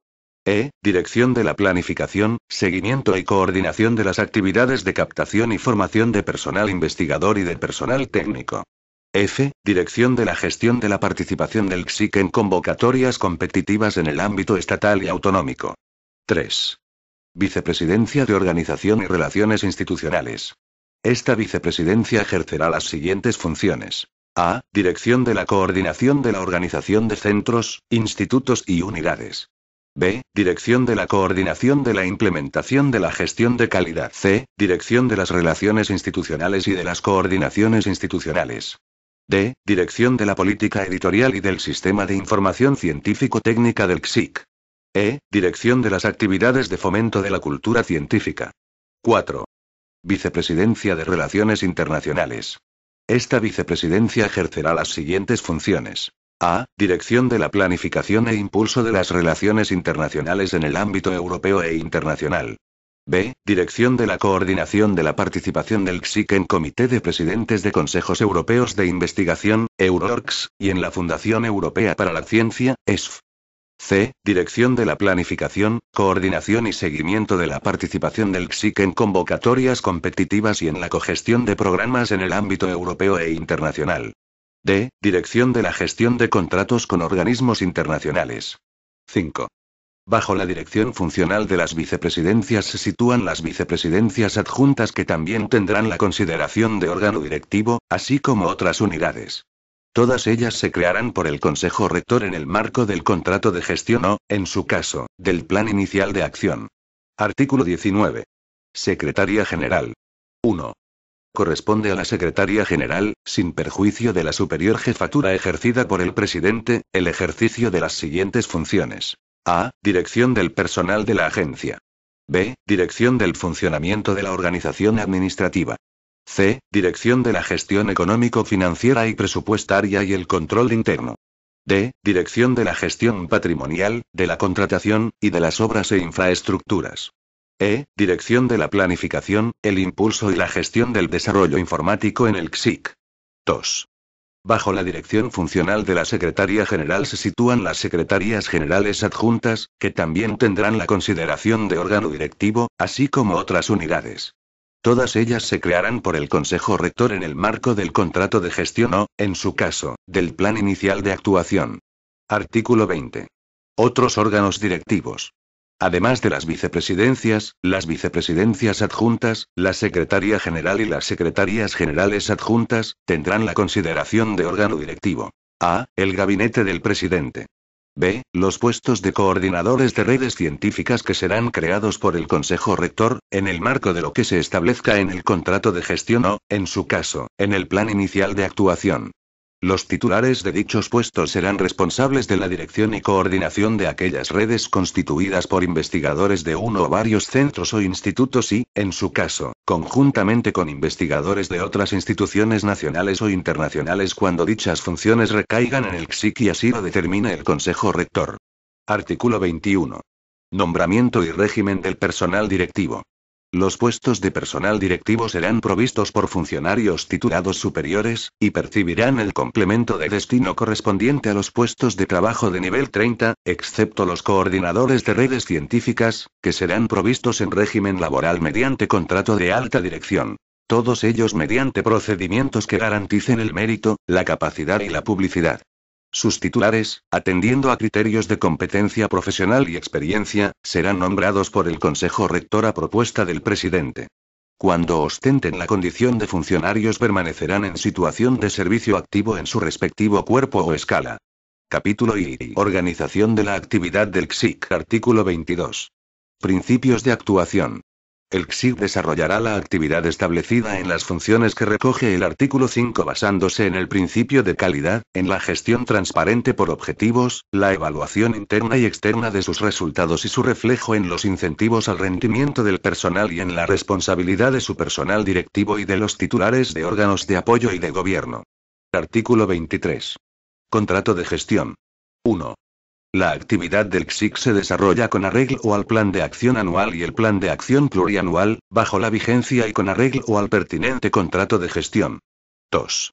E. Dirección de la planificación, seguimiento y coordinación de las actividades de captación y formación de personal investigador y de personal técnico. F. Dirección de la gestión de la participación del CSIC en convocatorias competitivas en el ámbito estatal y autonómico. 3. Vicepresidencia de Organización y Relaciones Institucionales. Esta vicepresidencia ejercerá las siguientes funciones. A. Dirección de la coordinación de la organización de centros, institutos y unidades. B. Dirección de la coordinación de la implementación de la gestión de calidad. C. Dirección de las relaciones institucionales y de las coordinaciones institucionales. D. Dirección de la política editorial y del sistema de información científico-técnica del CSIC. E. Dirección de las actividades de fomento de la cultura científica. 4. Vicepresidencia de Relaciones Internacionales. Esta vicepresidencia ejercerá las siguientes funciones. A. Dirección de la planificación e impulso de las relaciones internacionales en el ámbito europeo e internacional. B. Dirección de la coordinación de la participación del CSIC en Comité de Presidentes de Consejos Europeos de Investigación, EURORCS, y en la Fundación Europea para la Ciencia, ESF. C. Dirección de la planificación, coordinación y seguimiento de la participación del CSIC en convocatorias competitivas y en la cogestión de programas en el ámbito europeo e internacional. D. Dirección de la gestión de contratos con organismos internacionales. 5. Bajo la dirección funcional de las vicepresidencias se sitúan las vicepresidencias adjuntas que también tendrán la consideración de órgano directivo, así como otras unidades. Todas ellas se crearán por el Consejo Rector en el marco del contrato de gestión o, en su caso, del Plan Inicial de Acción. Artículo 19. Secretaría General. 1. Corresponde a la Secretaría General, sin perjuicio de la superior jefatura ejercida por el presidente, el ejercicio de las siguientes funciones. A. Dirección del personal de la agencia. B. Dirección del funcionamiento de la organización administrativa. C. Dirección de la gestión económico-financiera y presupuestaria y el control interno. D. Dirección de la gestión patrimonial, de la contratación, y de las obras e infraestructuras. E. Dirección de la planificación, el impulso y la gestión del desarrollo informático en el CSIC. 2. Bajo la dirección funcional de la Secretaría General se sitúan las Secretarías Generales Adjuntas, que también tendrán la consideración de órgano directivo, así como otras unidades. Todas ellas se crearán por el Consejo Rector en el marco del contrato de gestión o, en su caso, del Plan Inicial de Actuación. Artículo 20. Otros órganos directivos. Además de las vicepresidencias, las vicepresidencias adjuntas, la Secretaría General y las Secretarías Generales Adjuntas, tendrán la consideración de órgano directivo. A. El gabinete del presidente. B. Los puestos de coordinadores de redes científicas que serán creados por el Consejo Rector, en el marco de lo que se establezca en el contrato de gestión o, en su caso, en el plan inicial de actuación. Los titulares de dichos puestos serán responsables de la dirección y coordinación de aquellas redes constituidas por investigadores de uno o varios centros o institutos y, en su caso, conjuntamente con investigadores de otras instituciones nacionales o internacionales cuando dichas funciones recaigan en el CSIC y así lo determine el Consejo Rector. Artículo 21. Nombramiento y régimen del personal directivo. Los puestos de personal directivo serán provistos por funcionarios titulados superiores, y percibirán el complemento de destino correspondiente a los puestos de trabajo de nivel 30, excepto los coordinadores de redes científicas, que serán provistos en régimen laboral mediante contrato de alta dirección. Todos ellos mediante procedimientos que garanticen el mérito, la capacidad y la publicidad. Sus titulares, atendiendo a criterios de competencia profesional y experiencia, serán nombrados por el Consejo Rector a propuesta del presidente. Cuando ostenten la condición de funcionarios permanecerán en situación de servicio activo en su respectivo cuerpo o escala. Capítulo I. Organización de la actividad del CSIC. Artículo 22. Principios de actuación. El CSIC desarrollará la actividad establecida en las funciones que recoge el artículo 5 basándose en el principio de calidad, en la gestión transparente por objetivos, la evaluación interna y externa de sus resultados y su reflejo en los incentivos al rendimiento del personal y en la responsabilidad de su personal directivo y de los titulares de órganos de apoyo y de gobierno. Artículo 23. Contrato de gestión. 1. La actividad del CSIC se desarrolla con arreglo al Plan de Acción Anual y el Plan de Acción Plurianual, bajo la vigencia y con arreglo al pertinente contrato de gestión. 2.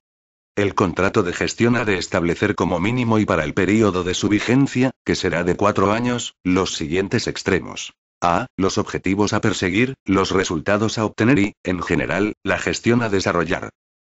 El contrato de gestión ha de establecer como mínimo y para el período de su vigencia, que será de 4 años, los siguientes extremos. A. Los objetivos a perseguir, los resultados a obtener y, en general, la gestión a desarrollar.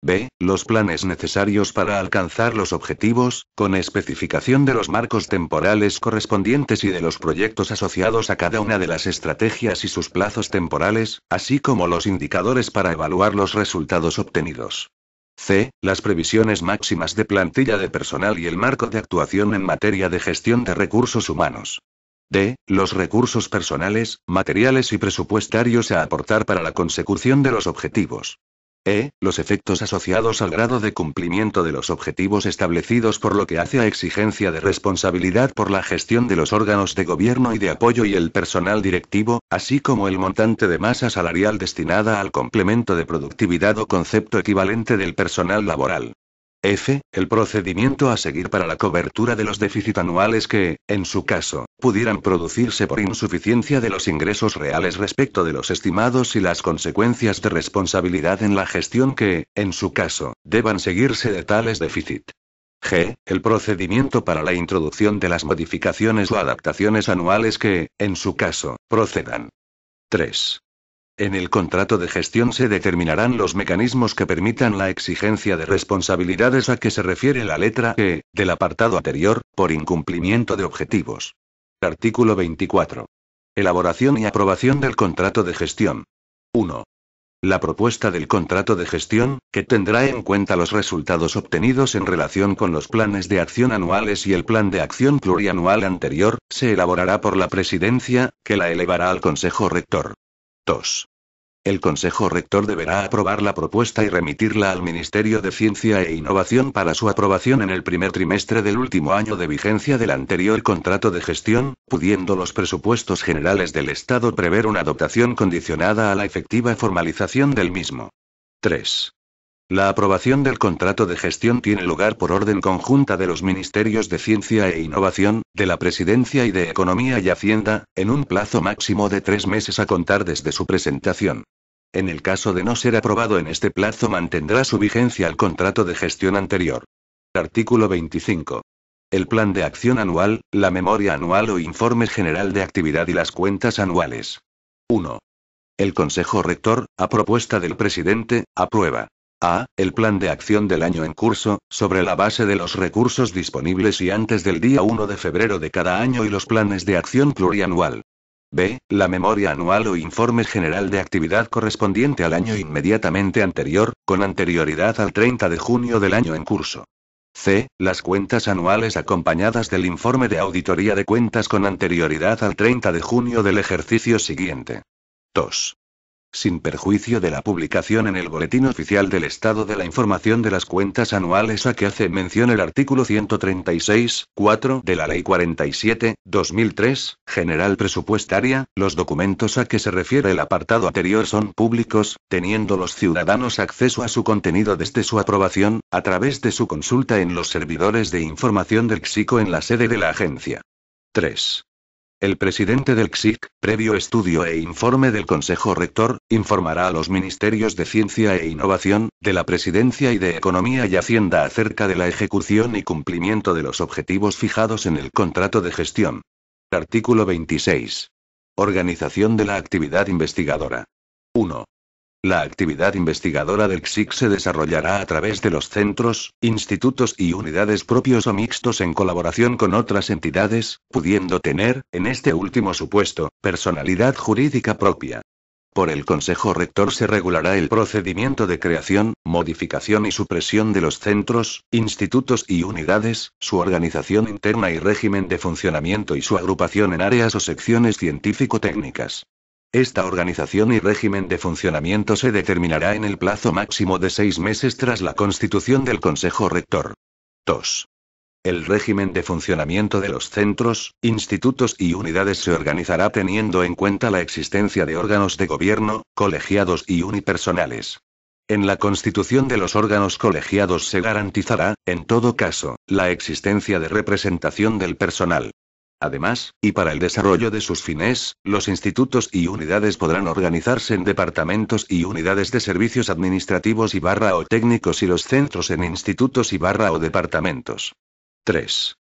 B. Los planes necesarios para alcanzar los objetivos, con especificación de los marcos temporales correspondientes y de los proyectos asociados a cada una de las estrategias y sus plazos temporales, así como los indicadores para evaluar los resultados obtenidos. C. Las previsiones máximas de plantilla de personal y el marco de actuación en materia de gestión de recursos humanos. D. Los recursos personales, materiales y presupuestarios a aportar para la consecución de los objetivos. E. Los efectos asociados al grado de cumplimiento de los objetivos establecidos por lo que hace a exigencia de responsabilidad por la gestión de los órganos de gobierno y de apoyo y el personal directivo, así como el montante de masa salarial destinada al complemento de productividad o concepto equivalente del personal laboral. F. El procedimiento a seguir para la cobertura de los déficits anuales que, en su caso, pudieran producirse por insuficiencia de los ingresos reales respecto de los estimados y las consecuencias de responsabilidad en la gestión que, en su caso, deban seguirse de tales déficits. G. El procedimiento para la introducción de las modificaciones o adaptaciones anuales que, en su caso, procedan. 3. En el contrato de gestión se determinarán los mecanismos que permitan la exigencia de responsabilidades a que se refiere la letra E, del apartado anterior, por incumplimiento de objetivos. Artículo 24. Elaboración y aprobación del contrato de gestión. 1. La propuesta del contrato de gestión, que tendrá en cuenta los resultados obtenidos en relación con los planes de acción anuales y el plan de acción plurianual anterior, se elaborará por la Presidencia, que la elevará al Consejo Rector. 2. El Consejo Rector deberá aprobar la propuesta y remitirla al Ministerio de Ciencia e Innovación para su aprobación en el primer trimestre del último año de vigencia del anterior contrato de gestión, pudiendo los presupuestos generales del Estado prever una dotación condicionada a la efectiva formalización del mismo. 3. La aprobación del contrato de gestión tiene lugar por orden conjunta de los Ministerios de Ciencia e Innovación, de la Presidencia y de Economía y Hacienda, en un plazo máximo de 3 meses a contar desde su presentación. En el caso de no ser aprobado en este plazo mantendrá su vigencia el contrato de gestión anterior. Artículo 25. El plan de acción anual, la memoria anual o informe general de actividad y las cuentas anuales. 1. El Consejo Rector, a propuesta del presidente, aprueba. A. El plan de acción del año en curso, sobre la base de los recursos disponibles y antes del día 1 de febrero de cada año y los planes de acción plurianual. B. La memoria anual o informe general de actividad correspondiente al año inmediatamente anterior, con anterioridad al 30 de junio del año en curso. C. Las cuentas anuales acompañadas del informe de auditoría de cuentas con anterioridad al 30 de junio del ejercicio siguiente. 2. Sin perjuicio de la publicación en el Boletín Oficial del Estado de la información de las cuentas anuales a que hace mención el artículo 136.4 de la Ley 47/2003, General Presupuestaria, los documentos a que se refiere el apartado anterior son públicos, teniendo los ciudadanos acceso a su contenido desde su aprobación, a través de su consulta en los servidores de información del CSIC en la sede de la agencia. 3. El presidente del CSIC, previo estudio e informe del Consejo Rector, informará a los ministerios de Ciencia e Innovación, de la Presidencia y de Economía y Hacienda acerca de la ejecución y cumplimiento de los objetivos fijados en el contrato de gestión. Artículo 26. Organización de la actividad investigadora. 1. La actividad investigadora del CSIC se desarrollará a través de los centros, institutos y unidades propios o mixtos en colaboración con otras entidades, pudiendo tener, en este último supuesto, personalidad jurídica propia. Por el Consejo Rector se regulará el procedimiento de creación, modificación y supresión de los centros, institutos y unidades, su organización interna y régimen de funcionamiento y su agrupación en áreas o secciones científico-técnicas. Esta organización y régimen de funcionamiento se determinará en el plazo máximo de 6 meses tras la constitución del Consejo Rector. 2. El régimen de funcionamiento de los centros, institutos y unidades se organizará teniendo en cuenta la existencia de órganos de gobierno, colegiados y unipersonales. En la constitución de los órganos colegiados se garantizará, en todo caso, la existencia de representación del personal. Además, y para el desarrollo de sus fines, los institutos y unidades podrán organizarse en departamentos y unidades de servicios administrativos o técnicos y los centros en institutos o departamentos. 3.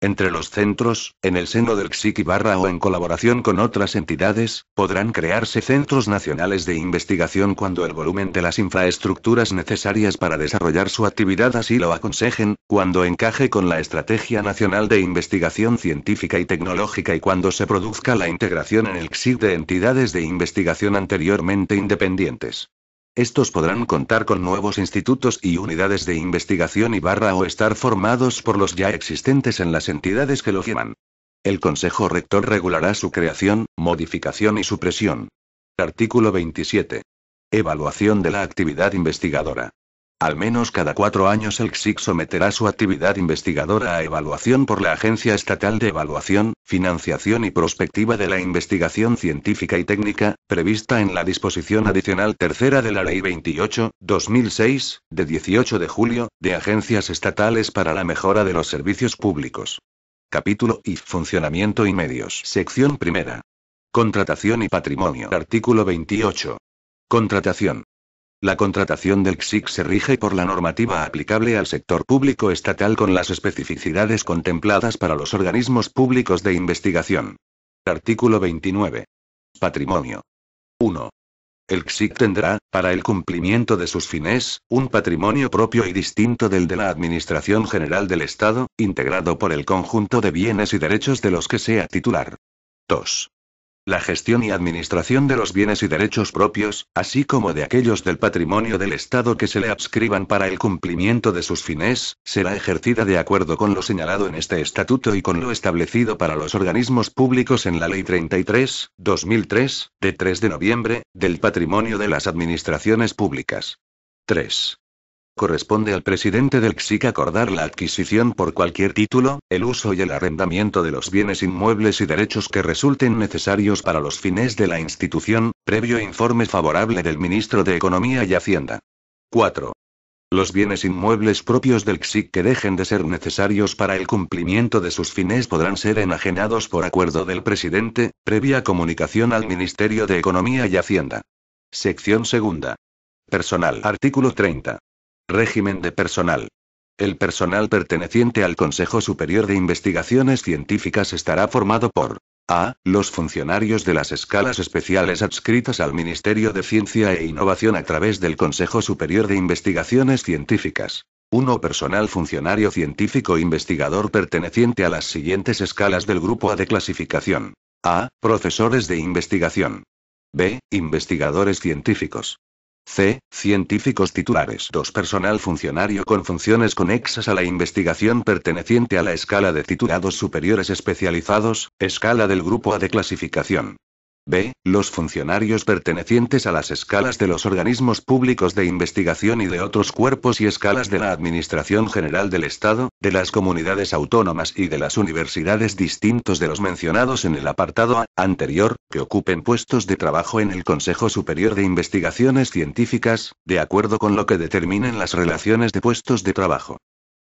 Entre los centros, en el seno del CSIC o en colaboración con otras entidades, podrán crearse centros nacionales de investigación cuando el volumen de las infraestructuras necesarias para desarrollar su actividad así lo aconsejen, cuando encaje con la Estrategia Nacional de Investigación Científica y Tecnológica y cuando se produzca la integración en el CSIC de entidades de investigación anteriormente independientes. Estos podrán contar con nuevos institutos y unidades de investigación o estar formados por los ya existentes en las entidades que lo forman. El Consejo Rector regulará su creación, modificación y supresión. Artículo 27. Evaluación de la actividad investigadora. Al menos cada 4 años el CSIC someterá su actividad investigadora a evaluación por la Agencia Estatal de Evaluación, Financiación y Prospectiva de la Investigación Científica y Técnica, prevista en la disposición adicional tercera de la Ley 28/2006, de 18 de julio, de Agencias Estatales para la Mejora de los Servicios Públicos. Capítulo I. Funcionamiento y medios. Sección primera. Contratación y patrimonio. Artículo 28. Contratación. La contratación del CSIC se rige por la normativa aplicable al sector público estatal con las especificidades contempladas para los organismos públicos de investigación. Artículo 29. Patrimonio. 1. El CSIC tendrá, para el cumplimiento de sus fines, un patrimonio propio y distinto del de la Administración General del Estado, integrado por el conjunto de bienes y derechos de los que sea titular. 2. La gestión y administración de los bienes y derechos propios, así como de aquellos del patrimonio del Estado que se le adscriban para el cumplimiento de sus fines, será ejercida de acuerdo con lo señalado en este estatuto y con lo establecido para los organismos públicos en la Ley 33/2003, de 3 de noviembre, del patrimonio de las administraciones públicas. 3. Corresponde al presidente del CSIC acordar la adquisición por cualquier título, el uso y el arrendamiento de los bienes inmuebles y derechos que resulten necesarios para los fines de la institución, previo informe favorable del ministro de Economía y Hacienda. 4. Los bienes inmuebles propios del CSIC que dejen de ser necesarios para el cumplimiento de sus fines podrán ser enajenados por acuerdo del presidente, previa comunicación al Ministerio de Economía y Hacienda. Sección segunda. Personal. Artículo 30. Régimen de personal. El personal perteneciente al Consejo Superior de Investigaciones Científicas estará formado por a. Los funcionarios de las escalas especiales adscritas al Ministerio de Ciencia e Innovación a través del Consejo Superior de Investigaciones Científicas. 1. Personal funcionario científico investigador perteneciente a las siguientes escalas del Grupo A de clasificación. A. Profesores de investigación. B. Investigadores científicos. C. Científicos titulares. 2. Personal funcionario con funciones conexas a la investigación perteneciente a la escala de titulados superiores especializados, escala del grupo A de clasificación. B. Los funcionarios pertenecientes a las escalas de los organismos públicos de investigación y de otros cuerpos y escalas de la Administración General del Estado, de las comunidades autónomas y de las universidades distintos de los mencionados en el apartado A anterior, que ocupen puestos de trabajo en el Consejo Superior de Investigaciones Científicas, de acuerdo con lo que determinen las relaciones de puestos de trabajo.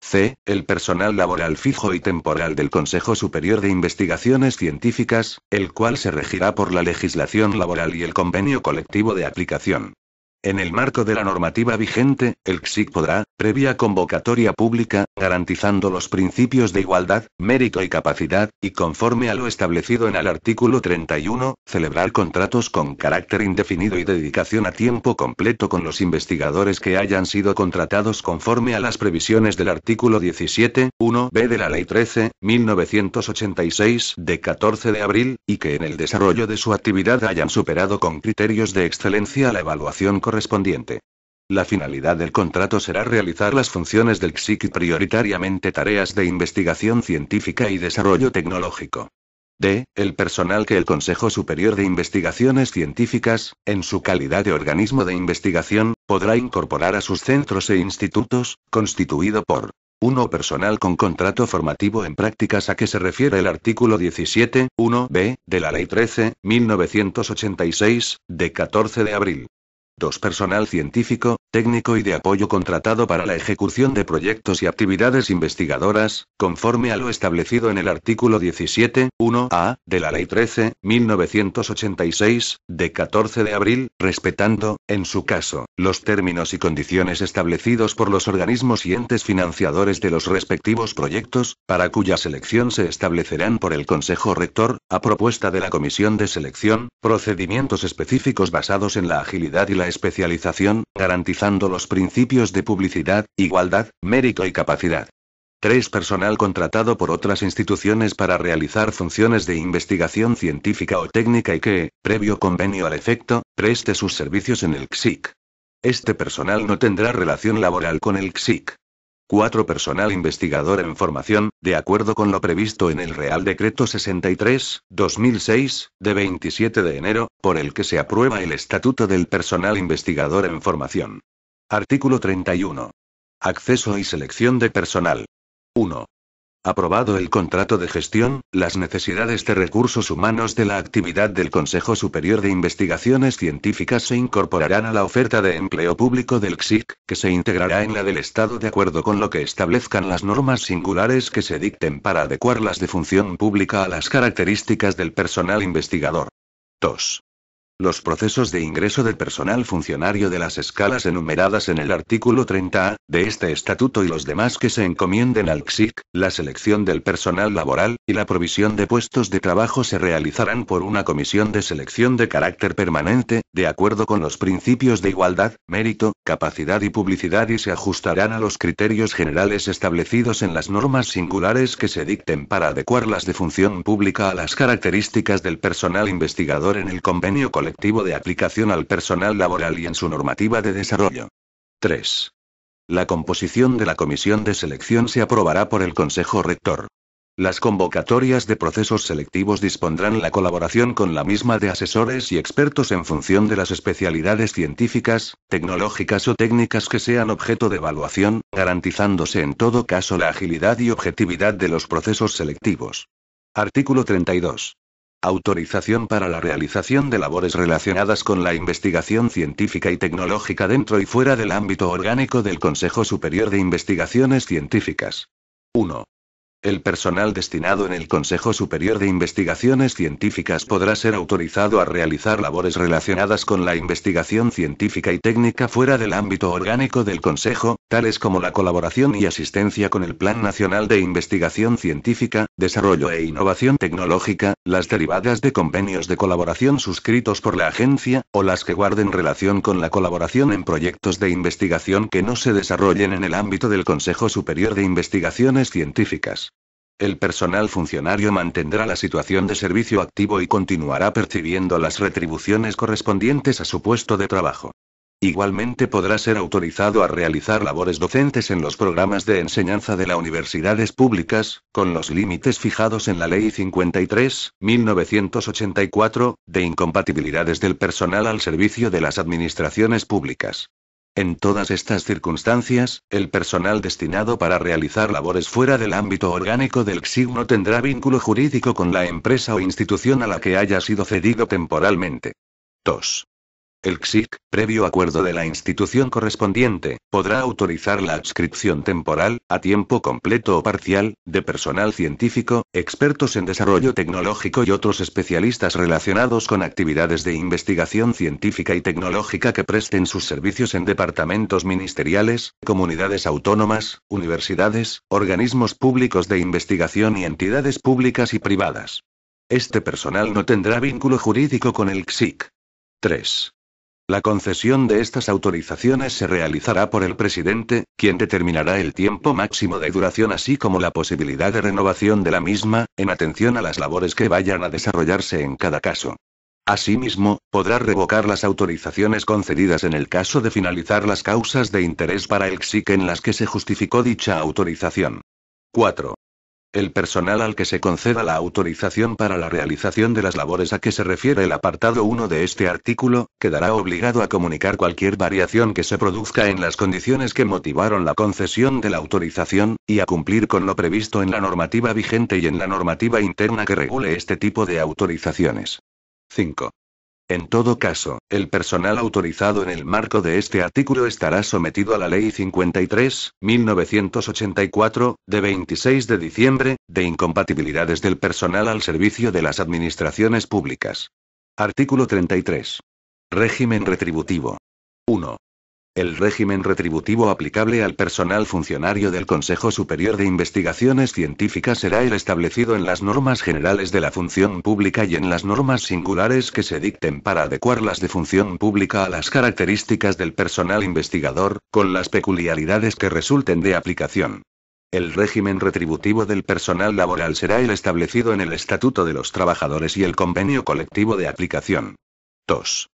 C. El personal laboral fijo y temporal del Consejo Superior de Investigaciones Científicas, el cual se regirá por la legislación laboral y el convenio colectivo de aplicación. En el marco de la normativa vigente, el CSIC podrá, previa convocatoria pública, garantizando los principios de igualdad, mérito y capacidad, y conforme a lo establecido en el artículo 31, celebrar contratos con carácter indefinido y dedicación a tiempo completo con los investigadores que hayan sido contratados conforme a las previsiones del artículo 17(1)b de la Ley 13.1986 de 14 de abril, y que en el desarrollo de su actividad hayan superado con criterios de excelencia la evaluación correspondiente. La finalidad del contrato será realizar las funciones del CSIC y prioritariamente tareas de investigación científica y desarrollo tecnológico. D. El personal que el Consejo Superior de Investigaciones Científicas, en su calidad de organismo de investigación, podrá incorporar a sus centros e institutos, constituido por 1. Personal con contrato formativo en prácticas a que se refiere el artículo 17(1)b de la Ley 13.1986 de 14 de abril. 2. Personal científico, técnico y de apoyo contratado para la ejecución de proyectos y actividades investigadoras, conforme a lo establecido en el artículo 17(1)a de la Ley 13.1986 de 14 de abril, respetando, en su caso, los términos y condiciones establecidos por los organismos y entes financiadores de los respectivos proyectos, para cuya selección se establecerán por el Consejo Rector, a propuesta de la Comisión de Selección, procedimientos específicos basados en la agilidad y la especialización, garantizando los principios de publicidad, igualdad, mérito y capacidad. 3. Personal contratado por otras instituciones para realizar funciones de investigación científica o técnica y que, previo convenio al efecto, preste sus servicios en el CSIC. Este personal no tendrá relación laboral con el CSIC. 4. Personal investigador en formación, de acuerdo con lo previsto en el Real Decreto 63/2006, de 27 de enero, por el que se aprueba el Estatuto del Personal Investigador en Formación. Artículo 31. Acceso y selección de personal. 1. Aprobado el contrato de gestión, las necesidades de recursos humanos de la actividad del Consejo Superior de Investigaciones Científicas se incorporarán a la oferta de empleo público del CSIC, que se integrará en la del Estado de acuerdo con lo que establezcan las normas singulares que se dicten para adecuar las de función pública a las características del personal investigador. 2. Los procesos de ingreso del personal funcionario de las escalas enumeradas en el artículo 30A de este estatuto y los demás que se encomienden al CSIC, la selección del personal laboral, y la provisión de puestos de trabajo se realizarán por una comisión de selección de carácter permanente, de acuerdo con los principios de igualdad, mérito, capacidad y publicidad y se ajustarán a los criterios generales establecidos en las normas singulares que se dicten para adecuar las de función pública a las características del personal investigador en el convenio colectivo de aplicación al personal laboral y en su normativa de desarrollo. 3. La composición de la comisión de selección se aprobará por el Consejo Rector. Las convocatorias de procesos selectivos dispondrán la colaboración con la misma de asesores y expertos en función de las especialidades científicas, tecnológicas o técnicas que sean objeto de evaluación, garantizándose en todo caso la agilidad y objetividad de los procesos selectivos. Artículo 32. Autorización para la realización de labores relacionadas con la investigación científica y tecnológica dentro y fuera del ámbito orgánico del Consejo Superior de Investigaciones Científicas. 1. El personal destinado en el Consejo Superior de Investigaciones Científicas podrá ser autorizado a realizar labores relacionadas con la investigación científica y técnica fuera del ámbito orgánico del Consejo, tales como la colaboración y asistencia con el Plan Nacional de Investigación Científica, Desarrollo e Innovación Tecnológica, las derivadas de convenios de colaboración suscritos por la agencia, o las que guarden relación con la colaboración en proyectos de investigación que no se desarrollen en el ámbito del Consejo Superior de Investigaciones Científicas. El personal funcionario mantendrá la situación de servicio activo y continuará percibiendo las retribuciones correspondientes a su puesto de trabajo. Igualmente podrá ser autorizado a realizar labores docentes en los programas de enseñanza de las universidades públicas, con los límites fijados en la Ley 53/1984, de incompatibilidades del personal al servicio de las administraciones públicas. En todas estas circunstancias, el personal destinado para realizar labores fuera del ámbito orgánico del CSIC no tendrá vínculo jurídico con la empresa o institución a la que haya sido cedido temporalmente. 2. El CSIC, previo acuerdo de la institución correspondiente, podrá autorizar la adscripción temporal, a tiempo completo o parcial, de personal científico, expertos en desarrollo tecnológico y otros especialistas relacionados con actividades de investigación científica y tecnológica que presten sus servicios en departamentos ministeriales, comunidades autónomas, universidades, organismos públicos de investigación y entidades públicas y privadas. Este personal no tendrá vínculo jurídico con el CSIC. 3. La concesión de estas autorizaciones se realizará por el presidente, quien determinará el tiempo máximo de duración así como la posibilidad de renovación de la misma, en atención a las labores que vayan a desarrollarse en cada caso. Asimismo, podrá revocar las autorizaciones concedidas en el caso de finalizar las causas de interés para el CSIC en las que se justificó dicha autorización. 4. El personal al que se conceda la autorización para la realización de las labores a que se refiere el apartado 1 de este artículo, quedará obligado a comunicar cualquier variación que se produzca en las condiciones que motivaron la concesión de la autorización, y a cumplir con lo previsto en la normativa vigente y en la normativa interna que regule este tipo de autorizaciones. 5. En todo caso, el personal autorizado en el marco de este artículo estará sometido a la Ley 53/1984, de 26 de diciembre, de incompatibilidades del personal al servicio de las administraciones públicas. Artículo 33. Régimen retributivo. 1. El régimen retributivo aplicable al personal funcionario del Consejo Superior de Investigaciones Científicas será el establecido en las normas generales de la función pública y en las normas singulares que se dicten para adecuar las de función pública a las características del personal investigador, con las peculiaridades que resulten de aplicación. El régimen retributivo del personal laboral será el establecido en el Estatuto de los Trabajadores y el Convenio Colectivo de Aplicación. 2.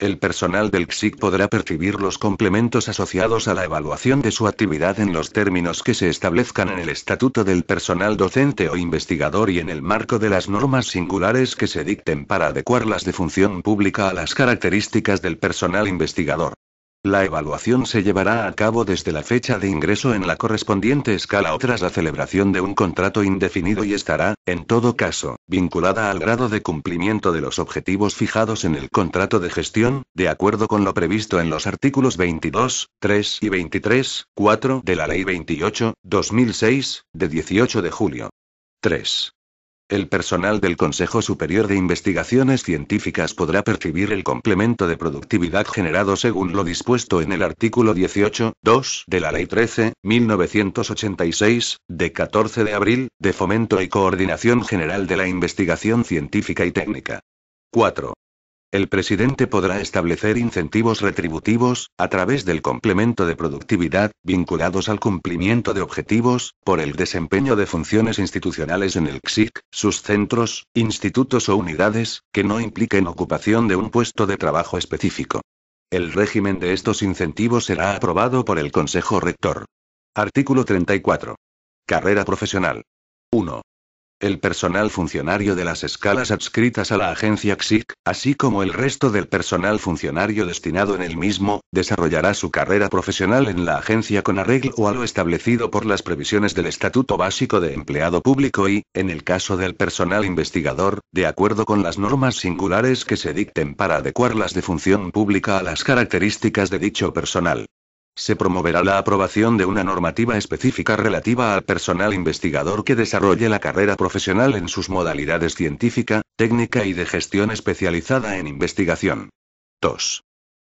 El personal del CSIC podrá percibir los complementos asociados a la evaluación de su actividad en los términos que se establezcan en el Estatuto del Personal Docente o Investigador y en el marco de las normas singulares que se dicten para adecuar las de función pública a las características del personal investigador. La evaluación se llevará a cabo desde la fecha de ingreso en la correspondiente escala o tras la celebración de un contrato indefinido y estará, en todo caso, vinculada al grado de cumplimiento de los objetivos fijados en el contrato de gestión, de acuerdo con lo previsto en los artículos 22, 3 y 23, 4 de la Ley 28/2006, de 18 de julio. 3. El personal del Consejo Superior de Investigaciones Científicas podrá percibir el complemento de productividad generado según lo dispuesto en el artículo 18.2 de la Ley 13/1986, de 14 de abril, de Fomento y Coordinación General de la Investigación Científica y Técnica. 4. El presidente podrá establecer incentivos retributivos, a través del complemento de productividad, vinculados al cumplimiento de objetivos, por el desempeño de funciones institucionales en el CSIC, sus centros, institutos o unidades, que no impliquen ocupación de un puesto de trabajo específico. El régimen de estos incentivos será aprobado por el Consejo Rector. Artículo 34. Carrera profesional. 1. El personal funcionario de las escalas adscritas a la agencia CSIC, así como el resto del personal funcionario destinado en el mismo, desarrollará su carrera profesional en la agencia con arreglo a lo establecido por las previsiones del Estatuto Básico de Empleado Público y, en el caso del personal investigador, de acuerdo con las normas singulares que se dicten para adecuar las de función pública a las características de dicho personal. Se promoverá la aprobación de una normativa específica relativa al personal investigador que desarrolle la carrera profesional en sus modalidades científica, técnica y de gestión especializada en investigación. 2.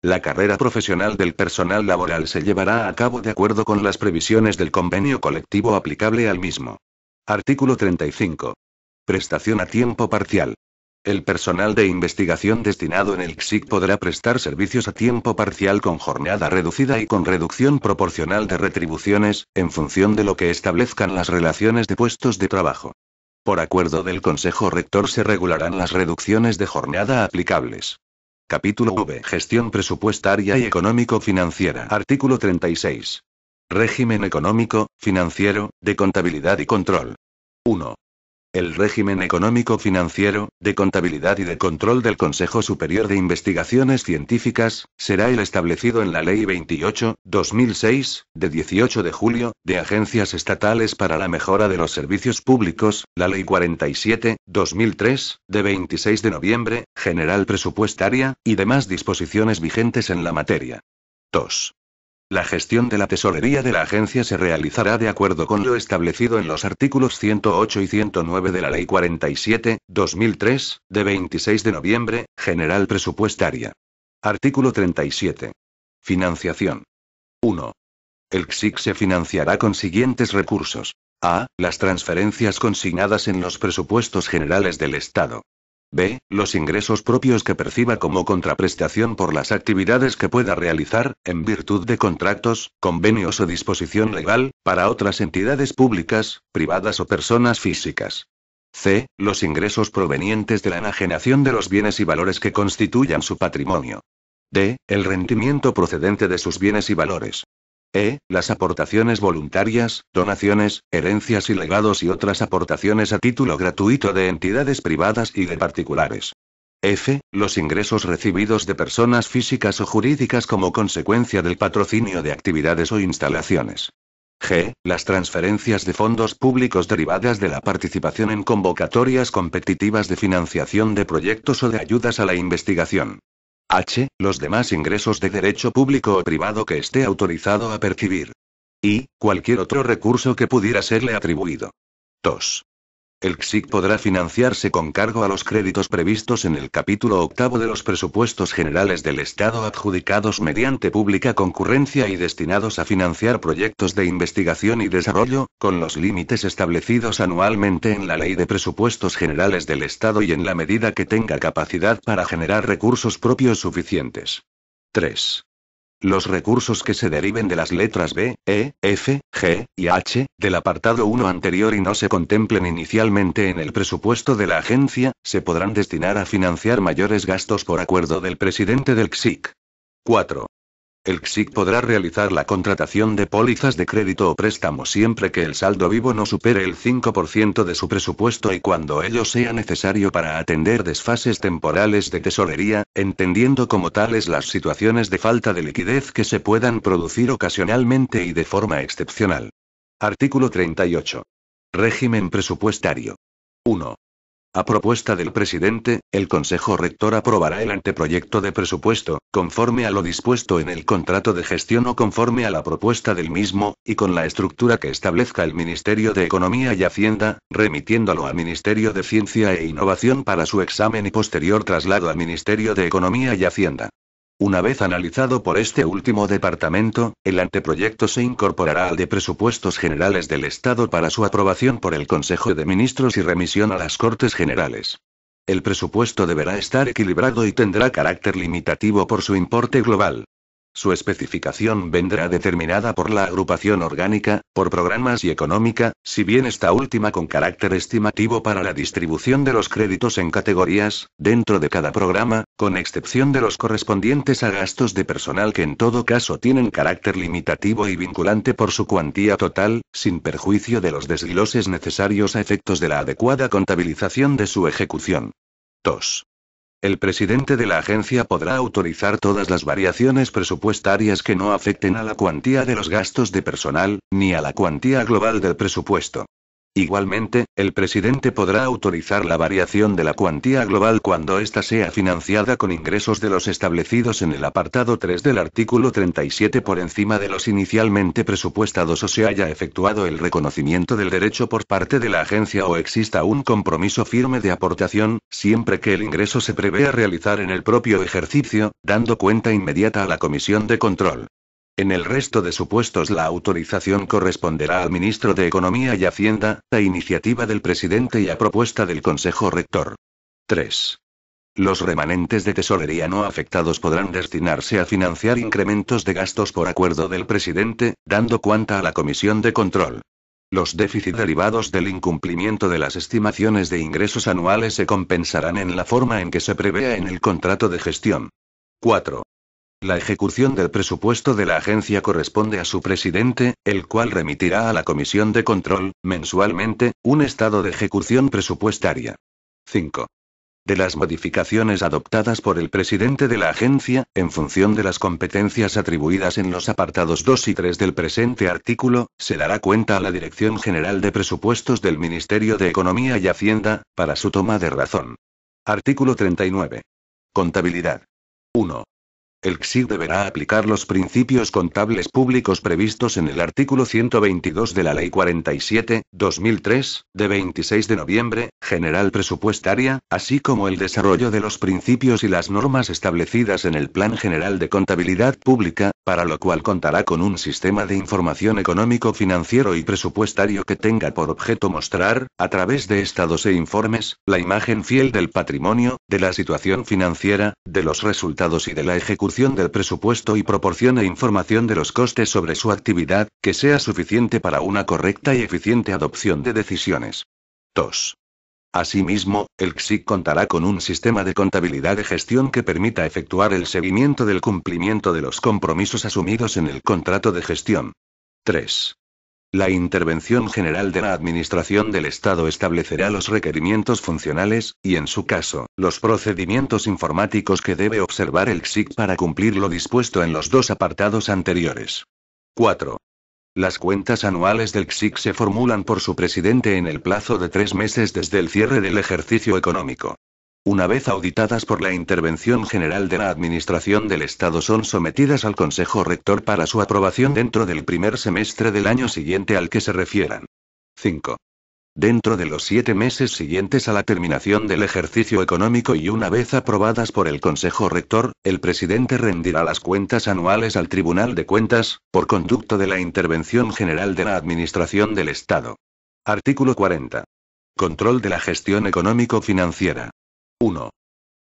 La carrera profesional del personal laboral se llevará a cabo de acuerdo con las previsiones del convenio colectivo aplicable al mismo. Artículo 35. Prestación a tiempo parcial. El personal de investigación destinado en el CSIC podrá prestar servicios a tiempo parcial con jornada reducida y con reducción proporcional de retribuciones, en función de lo que establezcan las relaciones de puestos de trabajo. Por acuerdo del Consejo Rector se regularán las reducciones de jornada aplicables. Capítulo V. Gestión presupuestaria y económico-financiera. Artículo 36. Régimen económico, financiero, de contabilidad y control. 1. El régimen económico-financiero, de contabilidad y de control del Consejo Superior de Investigaciones Científicas, será el establecido en la Ley 28/2006, de 18 de julio, de Agencias Estatales para la Mejora de los Servicios Públicos, la Ley 47/2003, de 26 de noviembre, General Presupuestaria, y demás disposiciones vigentes en la materia. 2. La gestión de la tesorería de la agencia se realizará de acuerdo con lo establecido en los artículos 108 y 109 de la Ley 47/2003, de 26 de noviembre, General Presupuestaria. Artículo 37. Financiación. 1. El CSIC se financiará con siguientes recursos. A. Las transferencias consignadas en los presupuestos generales del Estado. B. Los ingresos propios que perciba como contraprestación por las actividades que pueda realizar, en virtud de contratos, convenios o disposición legal, para otras entidades públicas, privadas o personas físicas. C. Los ingresos provenientes de la enajenación de los bienes y valores que constituyan su patrimonio. D. El rendimiento procedente de sus bienes y valores. E. Las aportaciones voluntarias, donaciones, herencias y legados y otras aportaciones a título gratuito de entidades privadas y de particulares. F. Los ingresos recibidos de personas físicas o jurídicas como consecuencia del patrocinio de actividades o instalaciones. G. Las transferencias de fondos públicos derivadas de la participación en convocatorias competitivas de financiación de proyectos o de ayudas a la investigación. H. Los demás ingresos de derecho público o privado que esté autorizado a percibir. Y, cualquier otro recurso que pudiera serle atribuido. 2. El CSIC podrá financiarse con cargo a los créditos previstos en el capítulo 8 de los presupuestos generales del Estado adjudicados mediante pública concurrencia y destinados a financiar proyectos de investigación y desarrollo, con los límites establecidos anualmente en la Ley de Presupuestos Generales del Estado y en la medida que tenga capacidad para generar recursos propios suficientes. 3. Los recursos que se deriven de las letras B, E, F, G y H, del apartado 1 anterior y no se contemplen inicialmente en el presupuesto de la agencia, se podrán destinar a financiar mayores gastos por acuerdo del presidente del CSIC. 4. El CSIC podrá realizar la contratación de pólizas de crédito o préstamo siempre que el saldo vivo no supere el 5% de su presupuesto y cuando ello sea necesario para atender desfases temporales de tesorería, entendiendo como tales las situaciones de falta de liquidez que se puedan producir ocasionalmente y de forma excepcional. Artículo 38. Régimen presupuestario. 1. A propuesta del presidente, el Consejo Rector aprobará el anteproyecto de presupuesto, conforme a lo dispuesto en el contrato de gestión o conforme a la propuesta del mismo, y con la estructura que establezca el Ministerio de Economía y Hacienda, remitiéndolo al Ministerio de Ciencia e Innovación para su examen y posterior traslado al Ministerio de Economía y Hacienda. Una vez analizado por este último departamento, el anteproyecto se incorporará al de Presupuestos Generales del Estado para su aprobación por el Consejo de Ministros y remisión a las Cortes Generales. El presupuesto deberá estar equilibrado y tendrá carácter limitativo por su importe global. Su especificación vendrá determinada por la agrupación orgánica, por programas y económica, si bien esta última con carácter estimativo para la distribución de los créditos en categorías, dentro de cada programa, con excepción de los correspondientes a gastos de personal que en todo caso tienen carácter limitativo y vinculante por su cuantía total, sin perjuicio de los desgloses necesarios a efectos de la adecuada contabilización de su ejecución. 2. El presidente de la agencia podrá autorizar todas las variaciones presupuestarias que no afecten a la cuantía de los gastos de personal, ni a la cuantía global del presupuesto. Igualmente, el presidente podrá autorizar la variación de la cuantía global cuando ésta sea financiada con ingresos de los establecidos en el apartado 3 del artículo 37 por encima de los inicialmente presupuestados o se haya efectuado el reconocimiento del derecho por parte de la agencia o exista un compromiso firme de aportación, siempre que el ingreso se prevea realizar en el propio ejercicio, dando cuenta inmediata a la Comisión de Control. En el resto de supuestos la autorización corresponderá al ministro de Economía y Hacienda, a iniciativa del presidente y a propuesta del Consejo Rector. 3. Los remanentes de tesorería no afectados podrán destinarse a financiar incrementos de gastos por acuerdo del presidente, dando cuenta a la Comisión de Control. Los déficits derivados del incumplimiento de las estimaciones de ingresos anuales se compensarán en la forma en que se prevea en el contrato de gestión. 4. La ejecución del presupuesto de la agencia corresponde a su presidente, el cual remitirá a la Comisión de Control, mensualmente, un estado de ejecución presupuestaria. 5. De las modificaciones adoptadas por el presidente de la agencia, en función de las competencias atribuidas en los apartados 2 y 3 del presente artículo, se dará cuenta a la Dirección General de Presupuestos del Ministerio de Economía y Hacienda, para su toma de razón. Artículo 39. Contabilidad. 1. El CSIC deberá aplicar los principios contables públicos previstos en el artículo 122 de la Ley 47/2003, de 26 de noviembre, general presupuestaria, así como el desarrollo de los principios y las normas establecidas en el Plan General de Contabilidad Pública, para lo cual contará con un sistema de información económico, financiero y presupuestario que tenga por objeto mostrar, a través de estados e informes, la imagen fiel del patrimonio, de la situación financiera, de los resultados y de la ejecución del presupuesto y proporcione información de los costes sobre su actividad, que sea suficiente para una correcta y eficiente adopción de decisiones. 2. Asimismo, el CSIC contará con un sistema de contabilidad de gestión que permita efectuar el seguimiento del cumplimiento de los compromisos asumidos en el contrato de gestión. 3. La Intervención General de la Administración del Estado establecerá los requerimientos funcionales, y en su caso, los procedimientos informáticos que debe observar el CSIC para cumplir lo dispuesto en los dos apartados anteriores. 4. Las cuentas anuales del CSIC se formulan por su presidente en el plazo de 3 meses desde el cierre del ejercicio económico. Una vez auditadas por la Intervención General de la Administración del Estado, son sometidas al Consejo Rector para su aprobación dentro del primer semestre del año siguiente al que se refieran. 5. Dentro de los 7 meses siguientes a la terminación del ejercicio económico y una vez aprobadas por el Consejo Rector, el presidente rendirá las cuentas anuales al Tribunal de Cuentas, por conducto de la Intervención General de la Administración del Estado. Artículo 40. Control de la gestión económico-financiera. 1.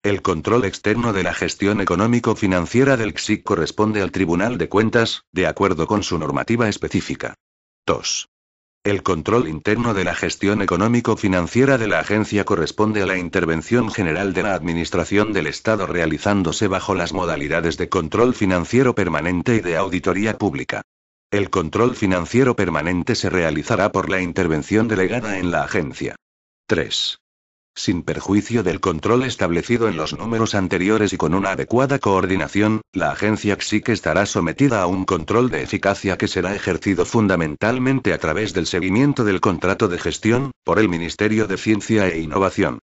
El control externo de la gestión económico-financiera del CSIC corresponde al Tribunal de Cuentas, de acuerdo con su normativa específica. 2. El control interno de la gestión económico-financiera de la agencia corresponde a la Intervención General de la Administración del Estado, realizándose bajo las modalidades de control financiero permanente y de auditoría pública. El control financiero permanente se realizará por la intervención delegada en la agencia. 3. Sin perjuicio del control establecido en los números anteriores y con una adecuada coordinación, la agencia CSIC estará sometida a un control de eficacia que será ejercido fundamentalmente a través del seguimiento del contrato de gestión, por el Ministerio de Ciencia e Innovación.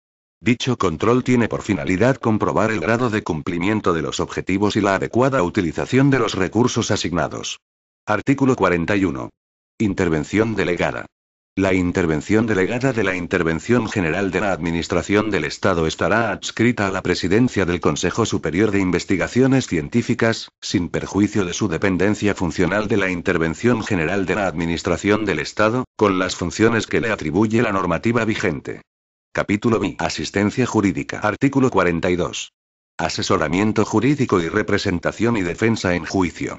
Dicho control tiene por finalidad comprobar el grado de cumplimiento de los objetivos y la adecuada utilización de los recursos asignados. Artículo 41. Intervención delegada. La intervención delegada de la Intervención General de la Administración del Estado estará adscrita a la presidencia del Consejo Superior de Investigaciones Científicas, sin perjuicio de su dependencia funcional de la Intervención General de la Administración del Estado, con las funciones que le atribuye la normativa vigente. Capítulo B. Asistencia jurídica. Artículo 42. Asesoramiento jurídico y representación y defensa en juicio.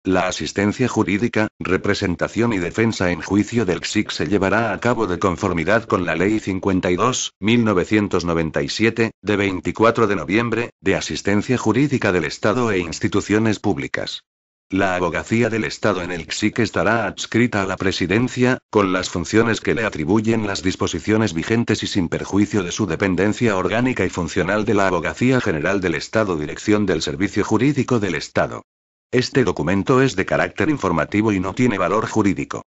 La asistencia jurídica, representación y defensa en juicio del CSIC se llevará a cabo de conformidad con la Ley 52/1997, de 24 de noviembre, de asistencia jurídica del Estado e instituciones públicas. La abogacía del Estado en el CSIC estará adscrita a la presidencia, con las funciones que le atribuyen las disposiciones vigentes y sin perjuicio de su dependencia orgánica y funcional de la Abogacía General del Estado, Dirección del Servicio Jurídico del Estado. Este documento es de carácter informativo y no tiene valor jurídico.